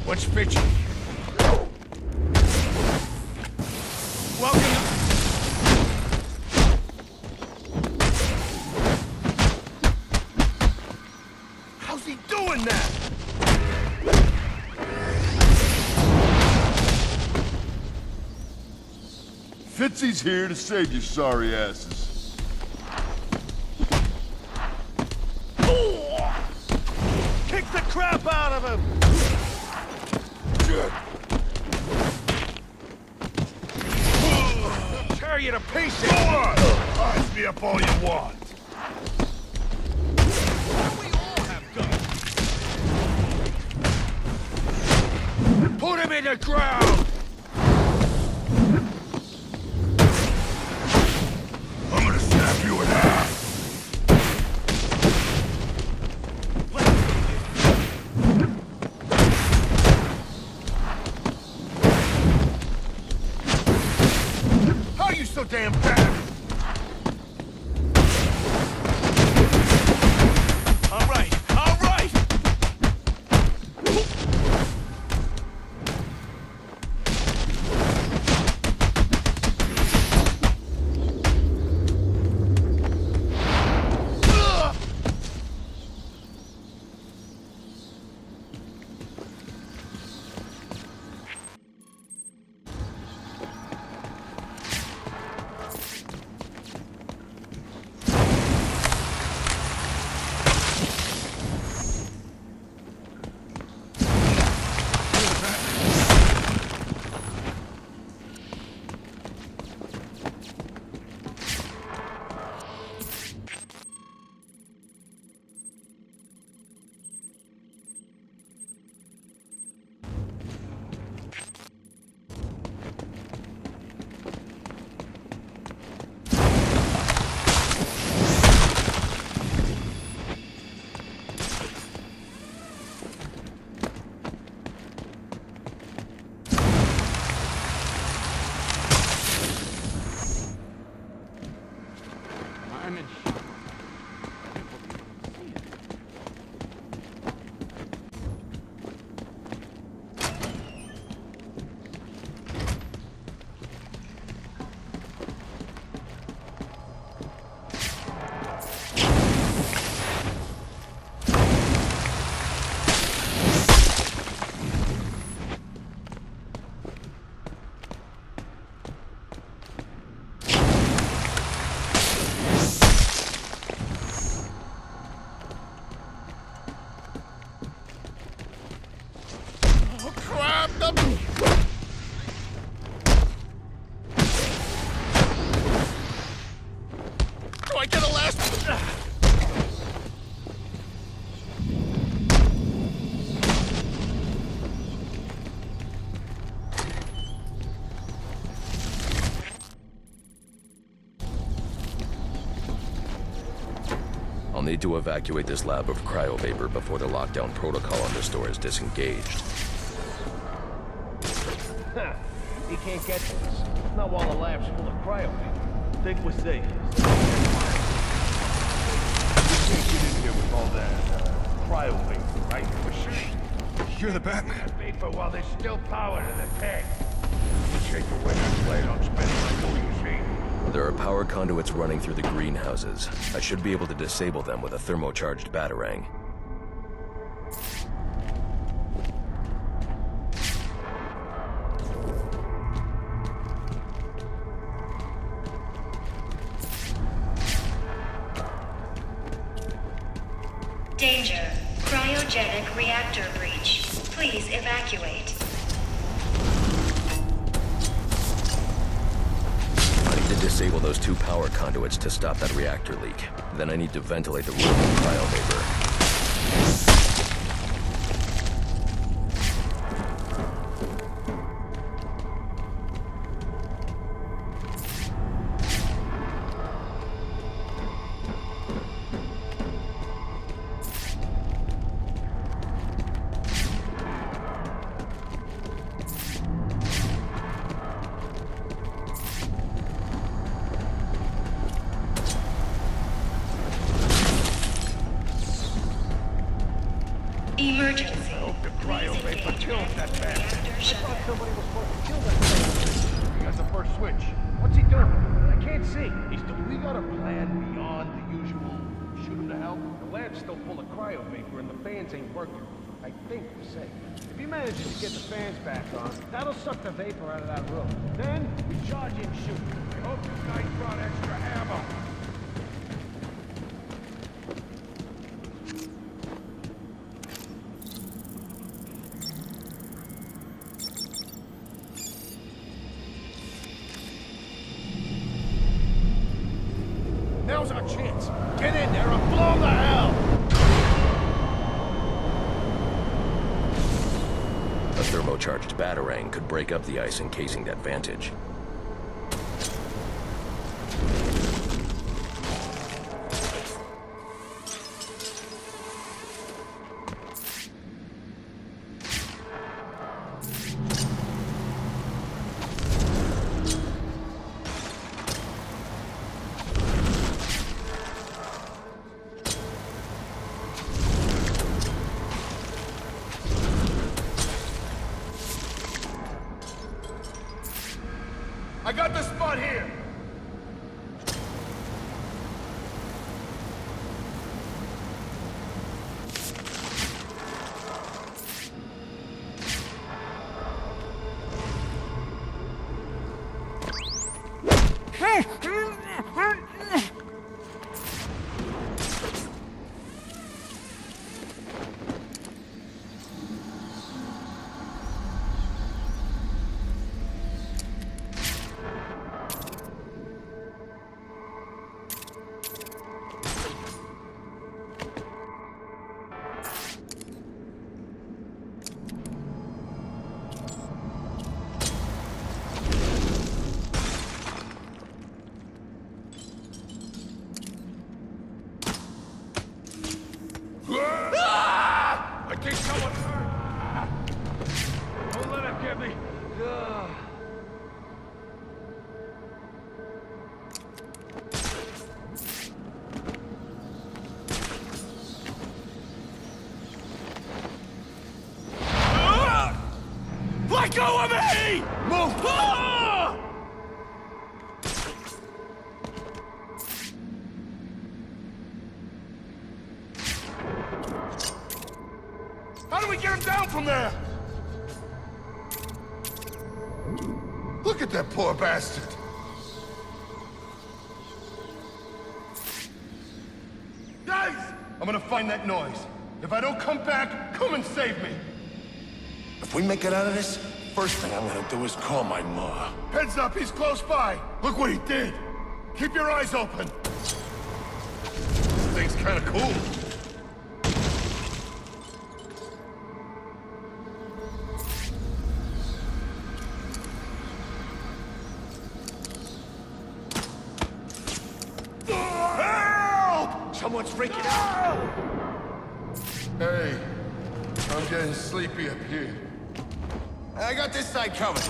What's pitching? Welcome to... How's he doing that? Fitzy's here to save you sorry asses. Kick the crap out of him! Tear you to pieces! Go on! Eyes me up all you want. We all have guns! Put him in the ground! I'm gonna snap you in half. How are you so damn bad? All right, all right! I'll need to evacuate this lab of cryo vapor before the lockdown protocol on this door is disengaged. Huh. He can't get to us. Not while the lab's full of cryo vapor. Think we're safe. You can't get in here with all that cryo vapor, right? For sure. You're the Batman. Vapor while there's still power to the tank. Shake away that blade on spinning like all you see. There are power conduits running through the greenhouses. I should be able to disable them with a thermocharged batarang. Danger. Cryogenic reactor breach. Please evacuate. I need to disable those 2 power conduits to stop that reactor leak. Then I need to ventilate the room with cryo vapor. hope the cryo vapor kills that bastard. I thought somebody was supposed to kill that bastard. He got the first switch. What's he doing? I can't see. We got a plan beyond the usual shoot him to hell? The lab's still full of cryo vapor and the fans ain't working. I think we're safe. If he manages to get the fans back on, that'll suck the vapor out of that room. Then we charge him shooting. I hope this guy brought extra ammo. Now's our chance. Get in there and blow the hell! A thermocharged batarang could break up the ice encasing that vantage. I got the spot here! I think someone hurt. Don't let him get me. Let go of me! Move! How do we get him down from there? Look at that poor bastard. Guys! I'm gonna find that noise. If I don't come back, come and save me. If we make it out of this, first thing I'm gonna do is call my ma. Heads up, he's close by. Look what he did. Keep your eyes open. This thing's kinda cool. Help! Someone's freaking out! Hey, I'm getting sleepy up here. I got this side covered.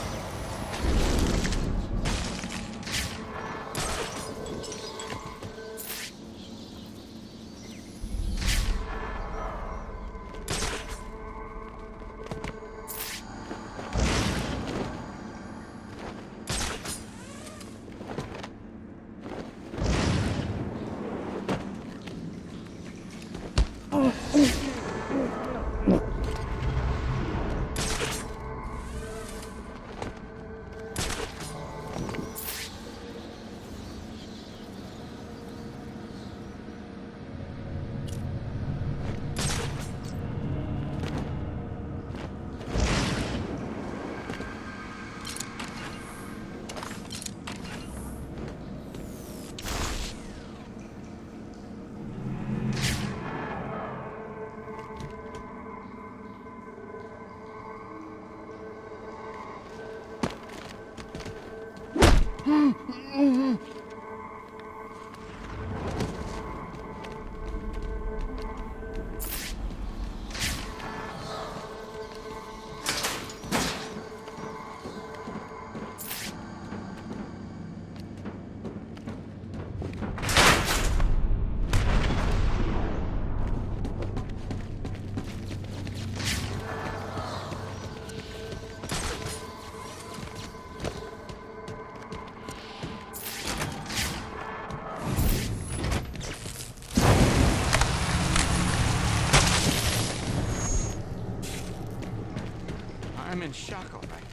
I'm in shock, all right.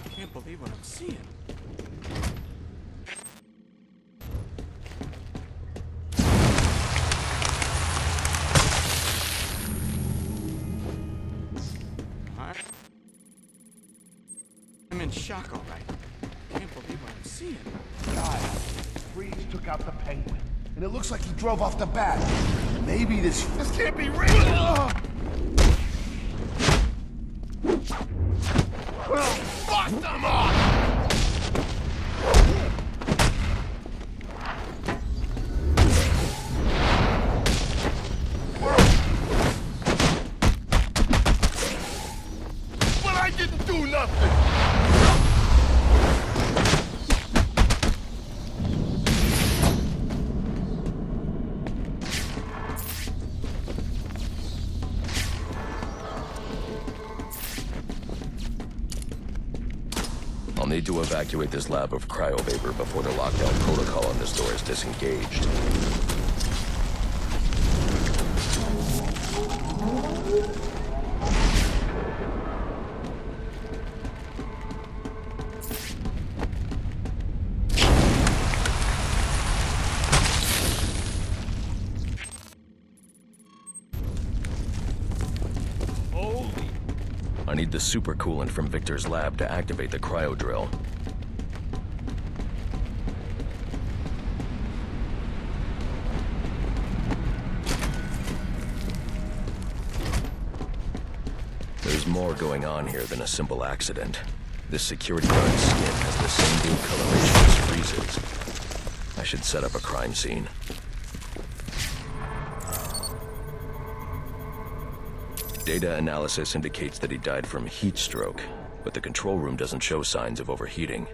I can't believe what I'm seeing. I'm in shock, all right. I can't believe what I'm seeing. God, Freeze took out the Penguin, and it looks like he drove off the bat. Maybe this can't be real! Fuck them up! But I didn't do nothing! I'll need to evacuate this lab of cryo vapor before the lockdown protocol on this door is disengaged. I need the supercoolant from Victor's lab to activate the cryo drill. There's more going on here than a simple accident. This security guard's skin has the same blue coloration as Freeze's. I should set up a crime scene. Data analysis indicates that he died from heat stroke, but the control room doesn't show signs of overheating.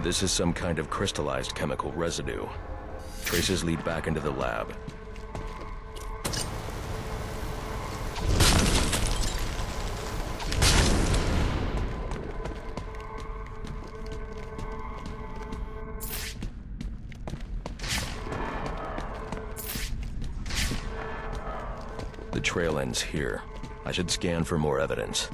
This is some kind of crystallized chemical residue. Traces lead back into the lab. The trail ends here. I should scan for more evidence.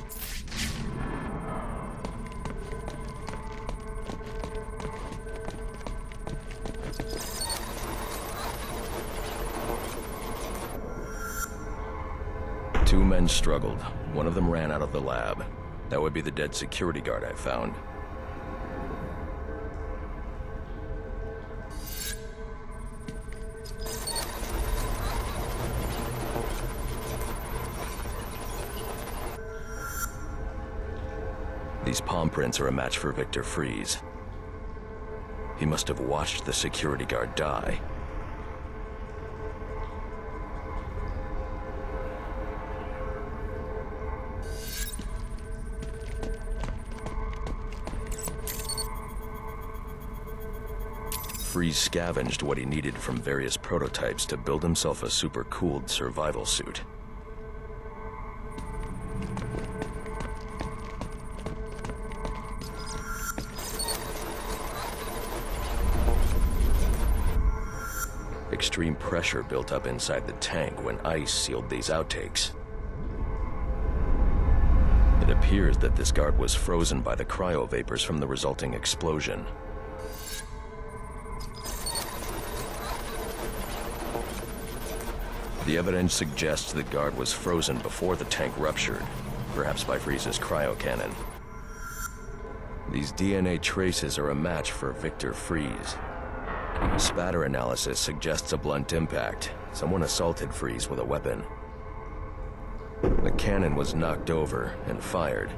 Two men struggled. One of them ran out of the lab. That would be the dead security guard I found. These palm prints are a match for Victor Freeze. He must have watched the security guard die. Freeze scavenged what he needed from various prototypes to build himself a super-cooled survival suit. Extreme pressure built up inside the tank when ice sealed these outtakes. It appears that this guard was frozen by the cryo vapors from the resulting explosion. The evidence suggests the guard was frozen before the tank ruptured, perhaps by Freeze's cryo cannon. These DNA traces are a match for Victor Freeze. Spatter analysis suggests a blunt impact. Someone assaulted Freeze with a weapon. The cannon was knocked over and fired.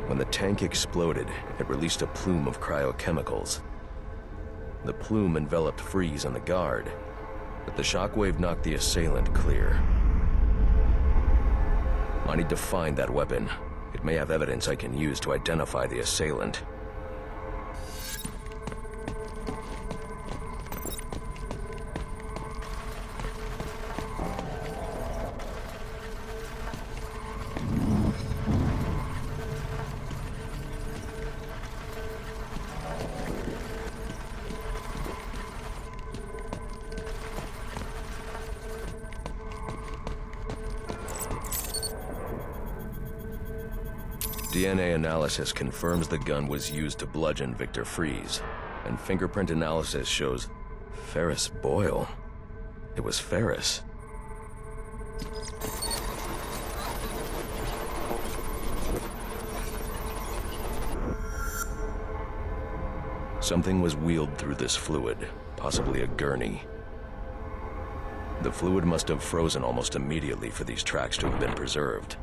When the tank exploded, it released a plume of cryochemicals. The plume enveloped Freeze and the guard, but the shockwave knocked the assailant clear. I need to find that weapon. It may have evidence I can use to identify the assailant. DNA analysis confirms the gun was used to bludgeon Victor Fries, and fingerprint analysis shows Ferris Boyle. It was Ferris. Something was wheeled through this fluid, possibly a gurney. The fluid must have frozen almost immediately for these tracks to have been preserved.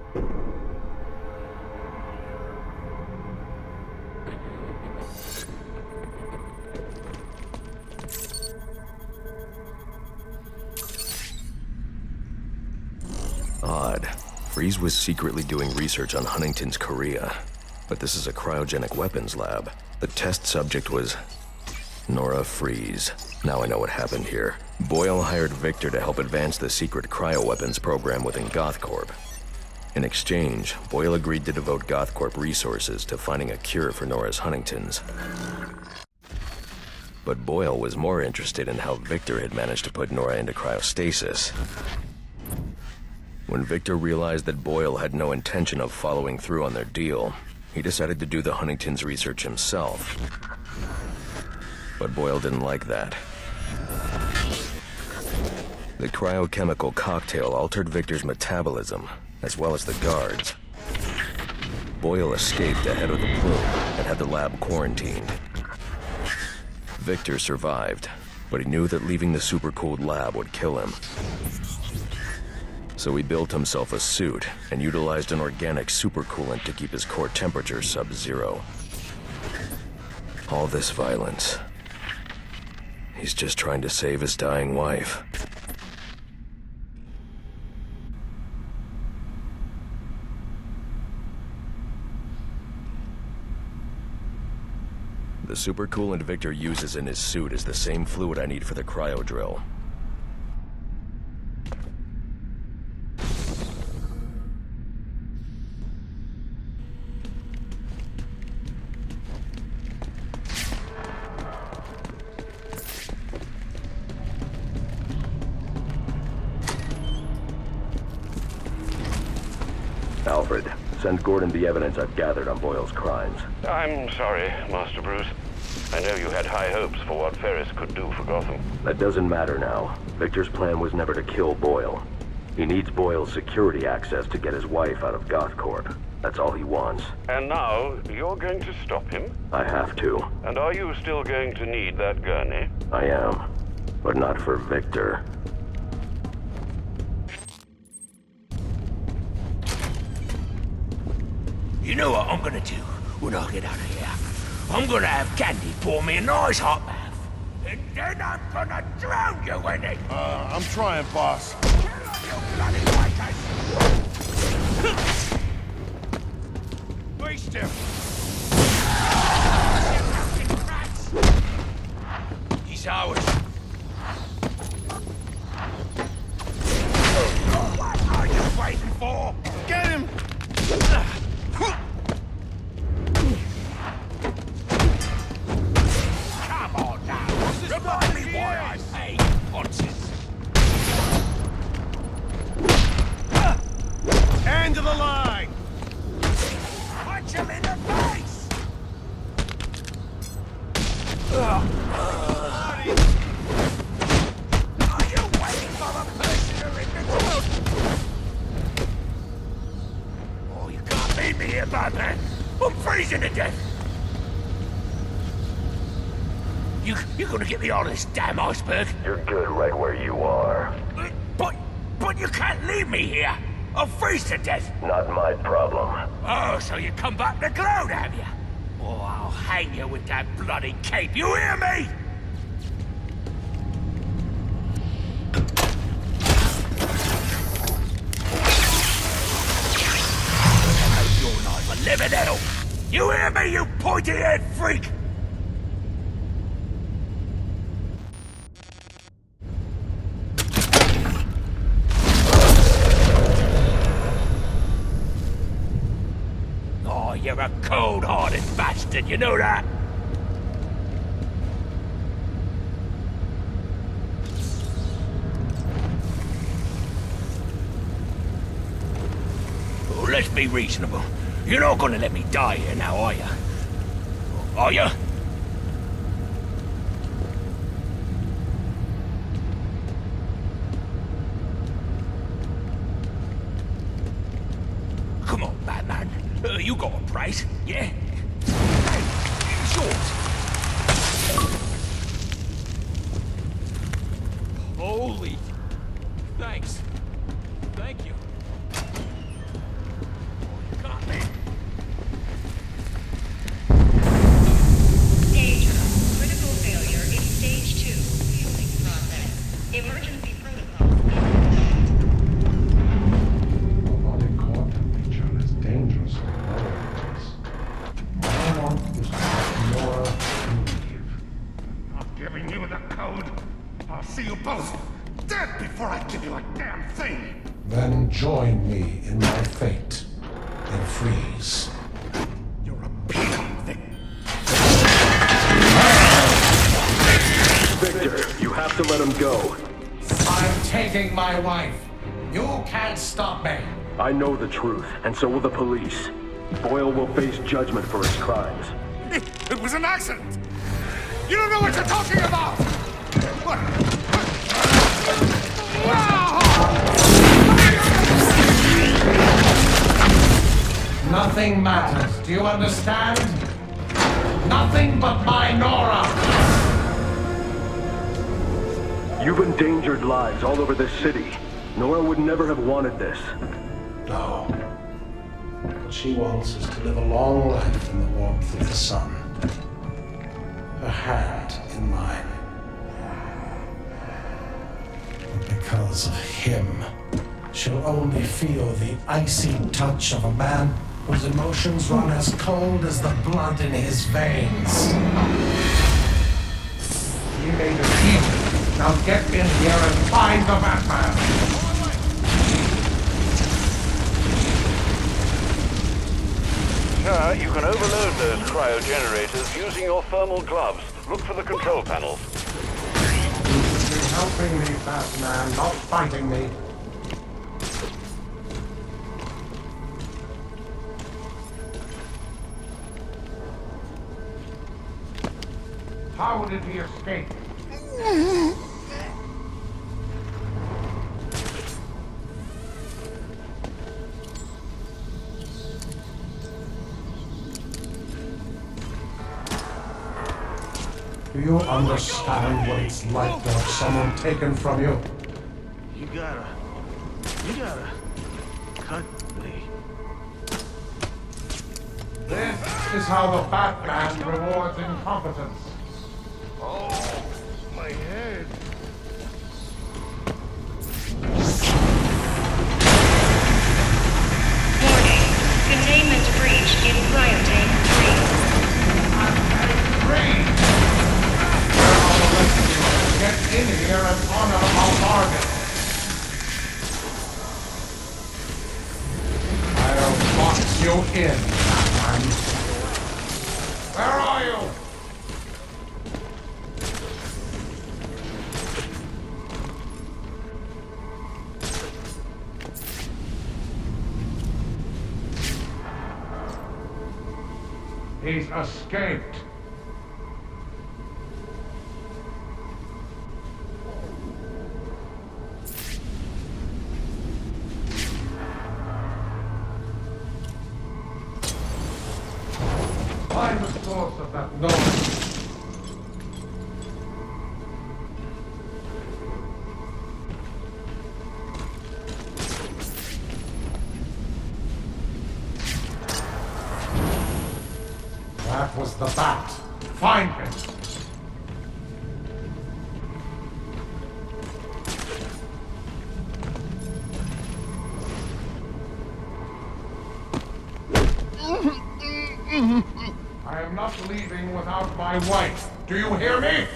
Odd. Fries was secretly doing research on Huntington's chorea, but this is a cryogenic weapons lab. The test subject was Nora Fries. Now I know what happened here. Boyle hired Victor to help advance the secret cryoweapons program within GothCorp. In exchange, Boyle agreed to devote GothCorp resources to finding a cure for Nora's Huntington's. But Boyle was more interested in how Victor had managed to put Nora into cryostasis. When Victor realized that Boyle had no intention of following through on their deal, he decided to do the Huntington's research himself. But Boyle didn't like that. The cryochemical cocktail altered Victor's metabolism, as well as the guards. Boyle escaped ahead of the plume and had the lab quarantined. Victor survived, but he knew that leaving the supercooled lab would kill him. So he built himself a suit and utilized an organic supercoolant to keep his core temperature sub-zero. All this violence. He's just trying to save his dying wife. The supercoolant Victor uses in his suit is the same fluid I need for the cryo drill. Alfred, send Gordon the evidence I've gathered on Boyle's crimes. I'm sorry, Master Bruce. I know you had high hopes for what Ferris could do for Gotham. That doesn't matter now. Victor's plan was never to kill Boyle. He needs Boyle's security access to get his wife out of GothCorp. That's all he wants. And now, you're going to stop him? I have to. And are you still going to need that gurney? I am. But not for Victor. You know what I'm gonna do when I get out of here? I'm gonna have Candy pour me a nice hot bath. And then I'm gonna drown you in it! I'm trying, boss. Be still! He's ours. What are you waiting for? Get him! Come on now! Remind me why I say punches! End of the line! Punch him in the face! Are you waiting for a prisoner in the world? Oh, you can't beat me here, Batman! I'm freezing to death! You're gonna get me out of this damn iceberg? You're good right where you are. But you can't leave me here! I'll freeze to death! Not my problem. Oh, so you come back to gloat, have you? Oh, I'll hang you with that bloody cape, you hear me? Your knife a living hell! You hear me, you pointy-head freak? Oh, you're a cold-hearted bastard, you know that? Oh, let's be reasonable. You're not gonna let me die here now, are you? Are you? Come on, Batman. You got a price, yeah? Hey, short. Holy... Thanks. Thank you. Got me. Danger. Critical failure in stage 2. Fueling process. Emergency protocol. Nobody caught the creature as dangerous as Nora is. All I want is to let Nora leave. I'm giving you the code. I'll see you both dead before I give you a damn thing. Then join me in my fate and freeze. You're a peon, Vic. Victor, you have to let him go. I'm taking my wife. You can't stop me. I know the truth, and so will the police. Boyle will face judgment for his crimes. It was an accident. You don't know what you're talking about. What? Nothing matters. Do you understand? Nothing but my Nora. You've endangered lives all over this city. Nora would never have wanted this. No. What she wants is to live a long life in the warmth of the sun. Her hand in mine. But because of him, she'll only feel the icy touch of a man whose emotions run as cold as the blood in his veins. You made a deal. Now get in here and find the Batman. Sir, you can overload those cryo generators using your thermal gloves. Look for the control panels. You're helping me, Batman, not fighting me. How did he escape? Do you understand what it's like to have someone taken from you? You gotta cut me. This is how the Batman rewards incompetence. Oh, my head. Warning. Containment breach in cryotank 3. Get in here and honor our bargain. I'll box you in, Batman. Where are you? He's escaped. Find the source of that noise. That was the bat. Find him. I am not leaving without my wife. Do you hear me?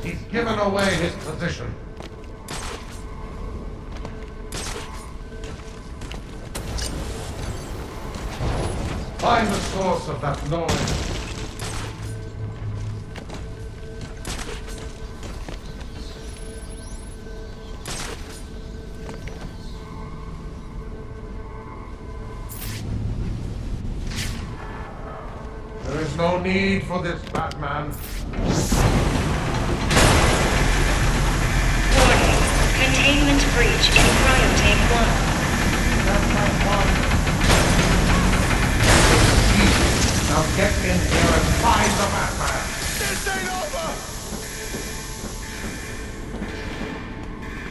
He's given away his position. Find the source of that noise. no need for this, Batman. Warning. Containment breach in cryotank 1. Now get in here and find the Batman. This ain't over!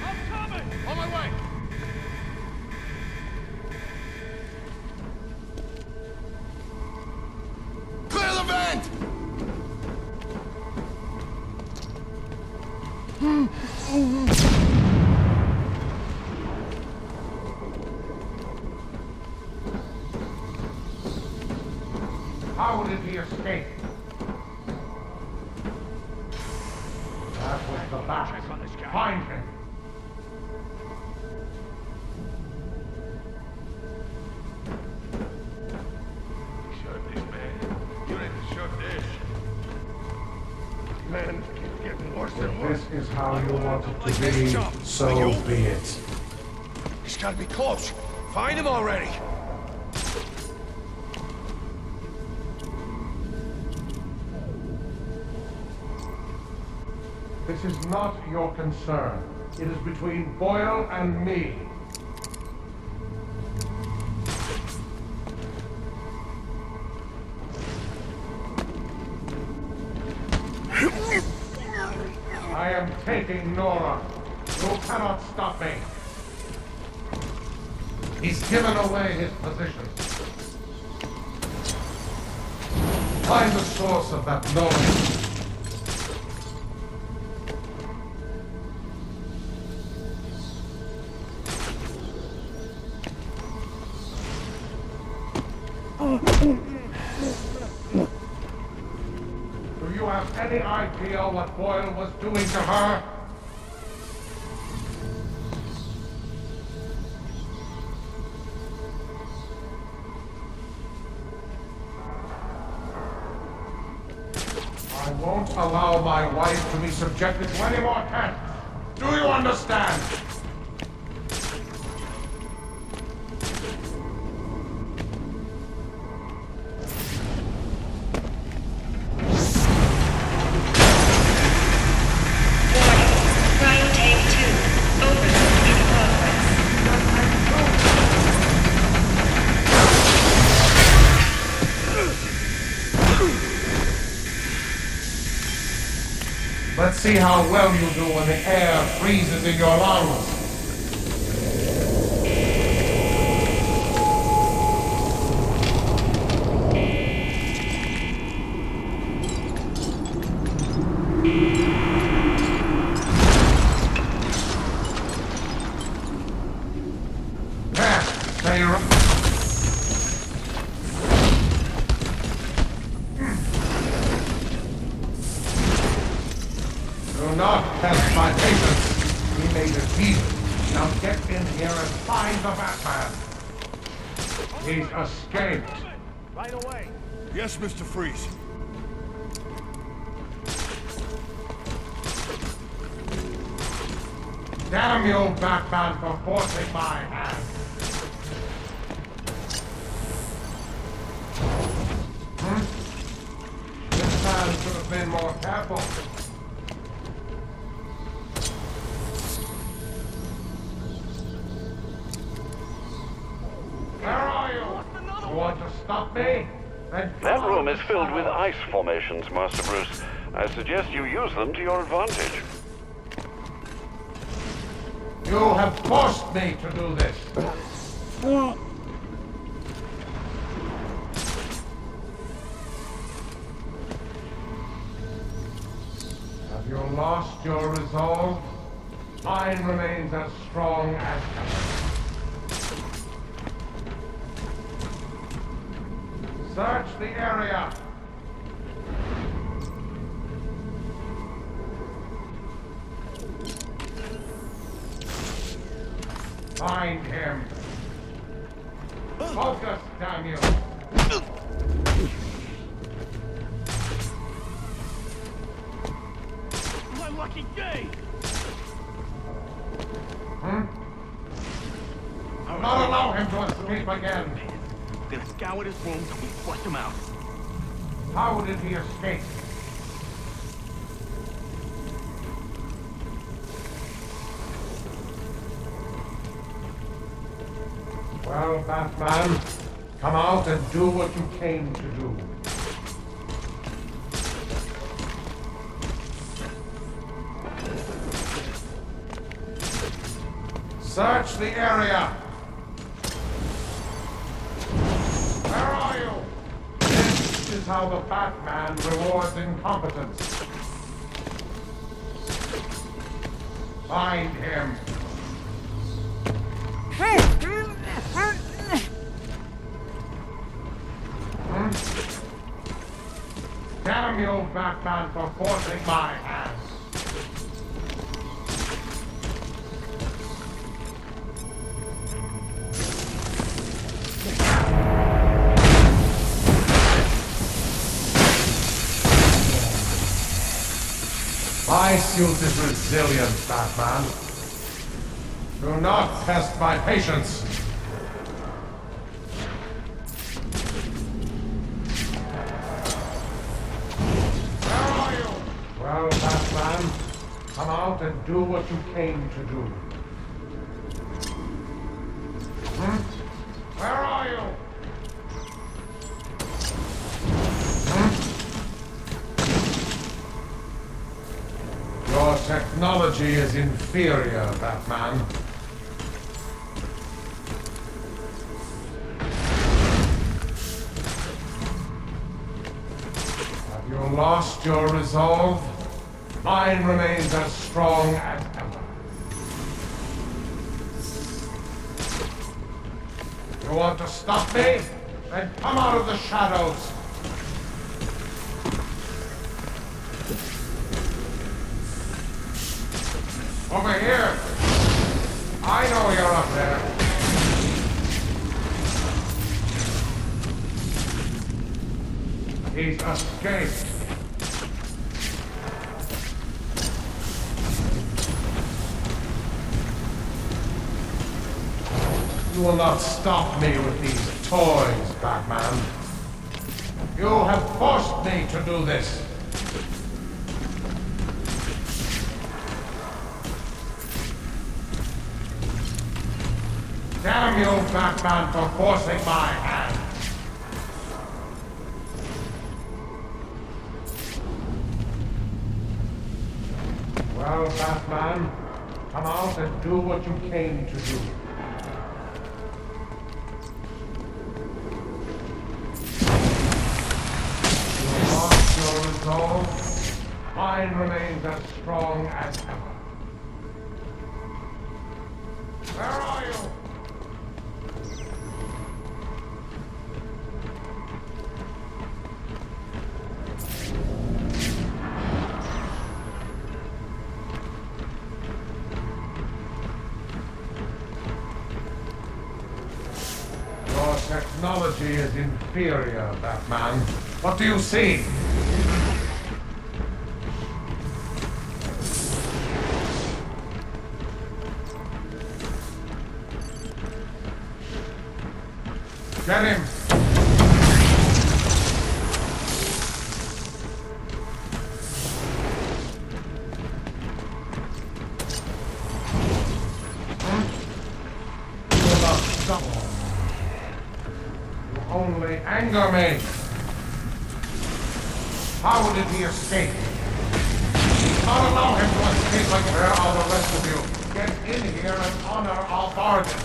I'm coming! On my way! Clear the vent! How did he escape? That was the Bat. Find him. Shut this, man. You need to shut this. Man, it's getting worse and If worse. this is how you want it to be, so be it. He's gotta be close. Find him already. This is not your concern. It is between Boyle and me. I am taking Nora. You cannot stop me. He's given away his position. Find the source of that noise. Do you have any idea what Boyle was doing to her? I won't allow my wife to be subjected to any more tests. Do you understand? Let's see how well you do when the air freezes in your lungs. There, stay right. Do not test my patience. He made it easy. Now get in here and find the Batman. He's escaped. Right away. Yes, Mr. Freeze. Damn you, Batman, for forcing my hand. This man should have been more careful. Where are you? You want to stop me? Then That room is filled with ice formations, Master Bruce. I suggest you use them to your advantage. You have forced me to do this. Have you lost your resolve? Mine remains as strong as ever. Search the area. Find him. Focus, damn you. My lucky day! Do not allow him to escape again. We're gonna scour this room till we flush him out. How did he escape? Well, Batman, come out and do what you came to do. Search the area. Where are you? This is how the Batman rewards incompetence. Find him. Damn you, Batman, for forcing my hand. My suit is resilient, Batman. Do not test my patience. Where are you? Well, Batman, come out and do what you came to do. Where are you? Your technology is inferior, Batman. Have you lost your resolve? Mine remains as strong as ever. You want to stop me? Then come out of the shadows. Over here! I know you're up there. He's escaped. You will not stop me with these toys, Batman. You have forced me to do this. Damn you, Batman, for forcing my hand! Well, Batman, come out and do what you came to do. You lost your resolve. Mine remains as strong as ever. Where are you? Technology is inferior, Batman. What do you see? Get him! You will not stop. Only anger me. How did he escape? Not allow him to escape like where are the rest of you. Get in here and honor our bargain.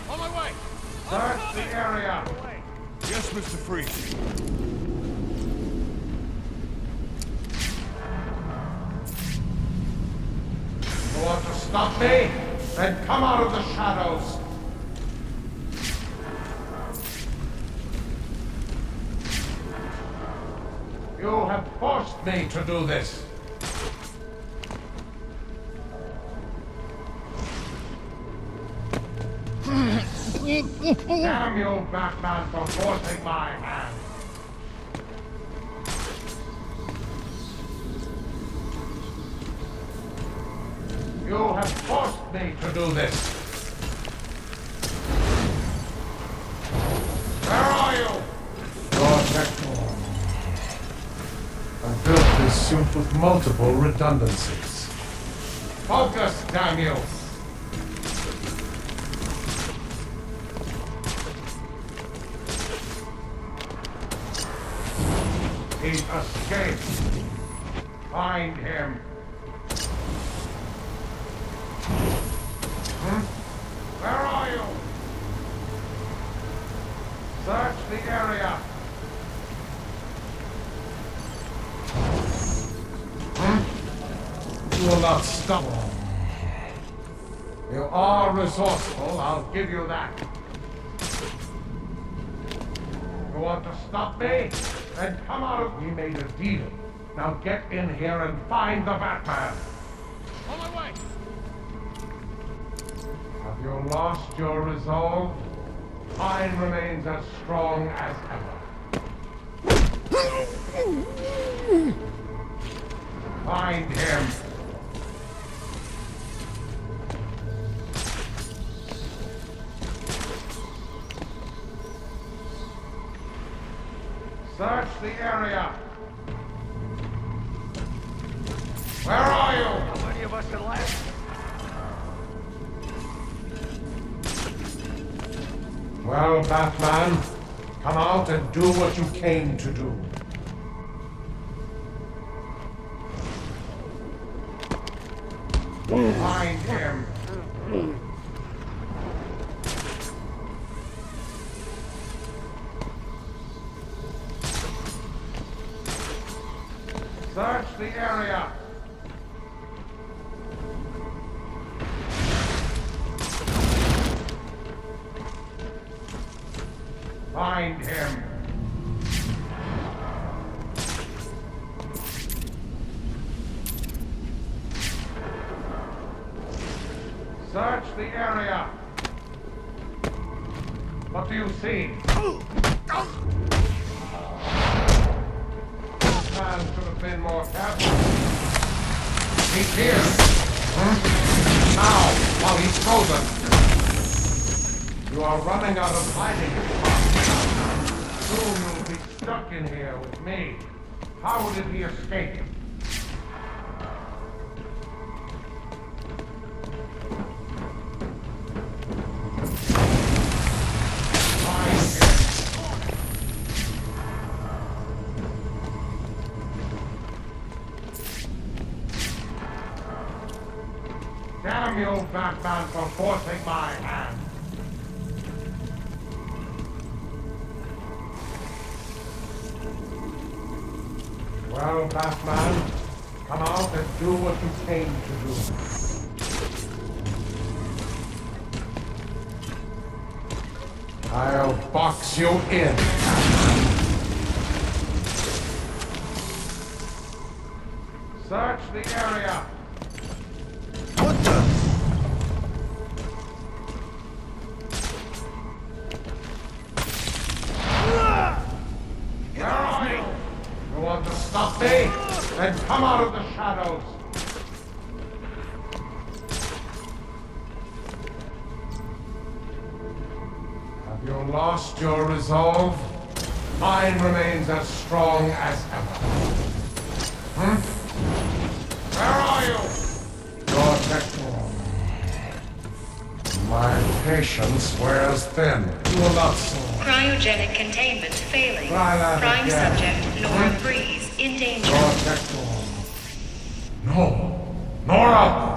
On my way! Search the area. Yes, Mr. Freeze. You want to stop me? Then come out of the shadows. You have forced me to do this. Damn you, Batman, for forcing my hand. You have forced me to do this. Where are you? Your technology. I built this suit with multiple redundancies. Focus, damn you! He escaped. Find him. Where are you? Search the area. You will not stumble. You are resourceful, I'll give you that. You want to stop me? Then come out of... We made a deal. Now get in here and find the Batman. On my way! Have you lost your resolve? Mine remains as strong as ever. Find him. Search the area. Where are you? How many of us are left? Well, Batman, come out and do what you came to do. Find him. Search the area. Find him. Search the area. What do you see? Man should have been more careful. He's here. Now, while he's frozen. You are running out of hiding spots. Soon you'll be stuck in here with me. How did he escape? Damn you, Batman, for forcing my hand. Well, Batman, come out and do what you came to do. I'll box you in. Search the area. What the? Where are you? You want to stop me? Then come out of the shadows. Have you lost your resolve? Mine remains as strong as ever. Where are you? My patience wears thin. You will not soar. Cryogenic containment failing. Try that Prime again. subject, Nora Freeze, in danger. No. Nora!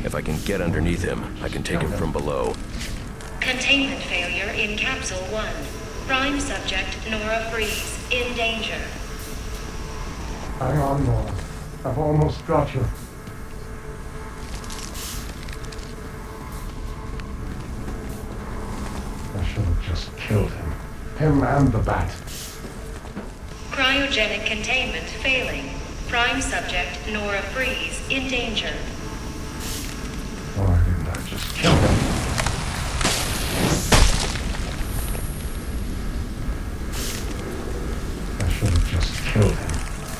If I can get underneath him, I can take him from below. Containment failure in Capsule 1. Prime subject, Nora Freeze, in danger. Hang on, Nora. I've almost got you. I should have just killed him. Him and the bat. Cryogenic containment failing. Prime subject, Nora Freeze, in danger. Why didn't I just kill him?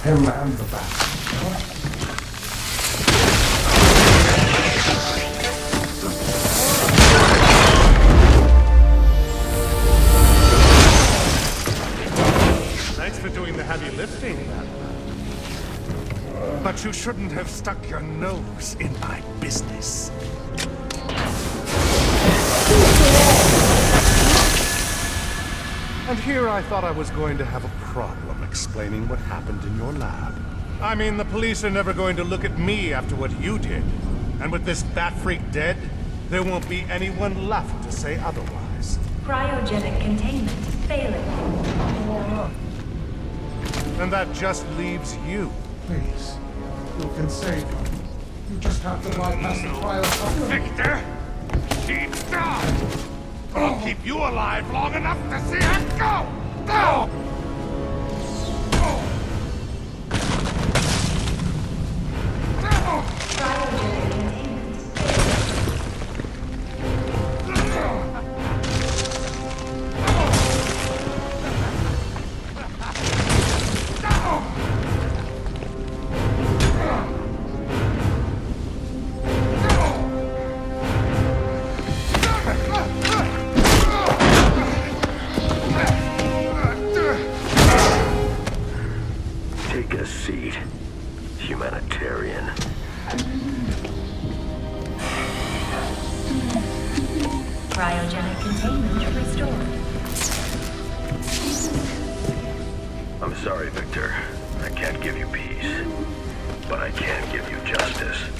Him and the bat. Thanks for doing the heavy lifting, Batman. But you shouldn't have stuck your nose in my business. And here I thought I was going to have a problem explaining what happened in your lab. I mean, the police are never going to look at me after what you did. And with this bat freak dead, there won't be anyone left to say otherwise. Cryogenic containment failing. And that just leaves you. Please, you can save him. You just have to bypass the cryo. Victor! She's done! I'll keep you alive long enough to see her go! No! Take a seat, humanitarian. Cryogenic containment restored. I'm sorry, Victor. I can't give you peace, but I can give you justice.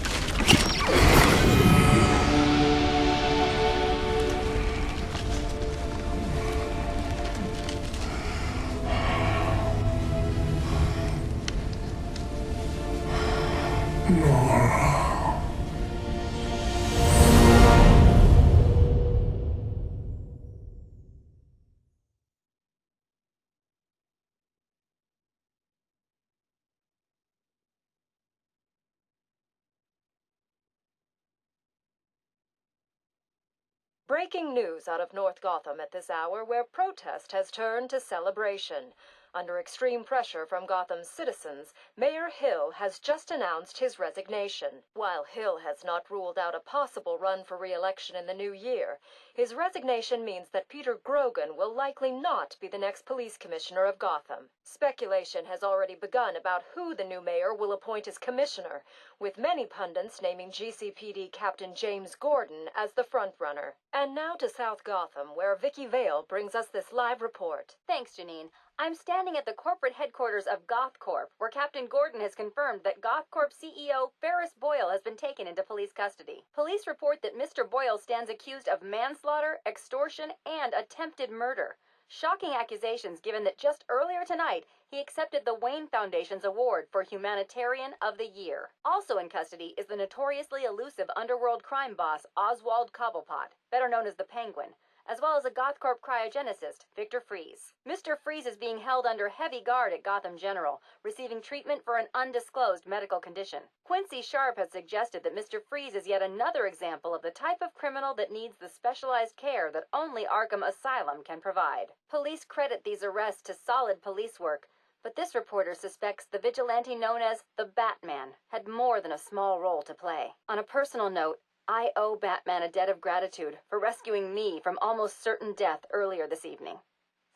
Breaking news out of North Gotham at this hour, where protest has turned to celebration. Under extreme pressure from Gotham's citizens, Mayor Hill has just announced his resignation. While Hill has not ruled out a possible run for re-election in the new year, his resignation means that Peter Grogan will likely not be the next police commissioner of Gotham. Speculation has already begun about who the new mayor will appoint as commissioner, with many pundits naming GCPD Captain James Gordon as the frontrunner. And now to South Gotham, where Vicky Vale brings us this live report. Thanks, Janine. I'm standing at the corporate headquarters of GothCorp, where Captain Gordon has confirmed that GothCorp CEO Ferris Boyle has been taken into police custody. Police report that Mr. Boyle stands accused of manslaughter, extortion, and attempted murder. Shocking accusations given that just earlier tonight, he accepted the Wayne Foundation's award for Humanitarian of the Year. Also in custody is the notoriously elusive underworld crime boss Oswald Cobblepot, better known as the Penguin, as well as a GothCorp cryogenicist, Victor Fries. Mr. Fries is being held under heavy guard at Gotham General, receiving treatment for an undisclosed medical condition. Quincy Sharp has suggested that Mr. Fries is yet another example of the type of criminal that needs the specialized care that only Arkham Asylum can provide. Police credit these arrests to solid police work, but this reporter suspects the vigilante known as the Batman had more than a small role to play. On a personal note, I owe Batman a debt of gratitude for rescuing me from almost certain death earlier this evening.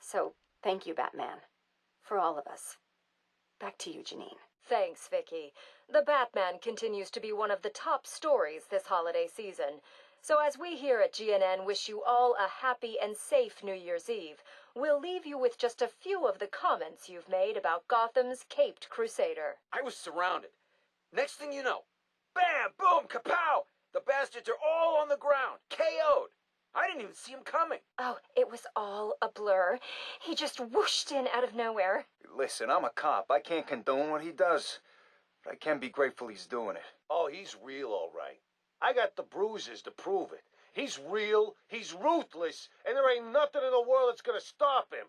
So, thank you, Batman. For all of us. Back to you, Janine. Thanks, Vicky. The Batman continues to be one of the top stories this holiday season. So as we here at GNN wish you all a happy and safe New Year's Eve, we'll leave you with just a few of the comments you've made about Gotham's Caped Crusader. I was surrounded. Next thing you know, bam, boom, kapow! The bastards are all on the ground, KO'd. I didn't even see him coming. Oh, it was all a blur. He just whooshed in out of nowhere. Listen, I'm a cop. I can't condone what he does, but I can be grateful he's doing it. Oh, he's real, all right. I got the bruises to prove it. He's real, he's ruthless, and there ain't nothing in the world that's gonna stop him.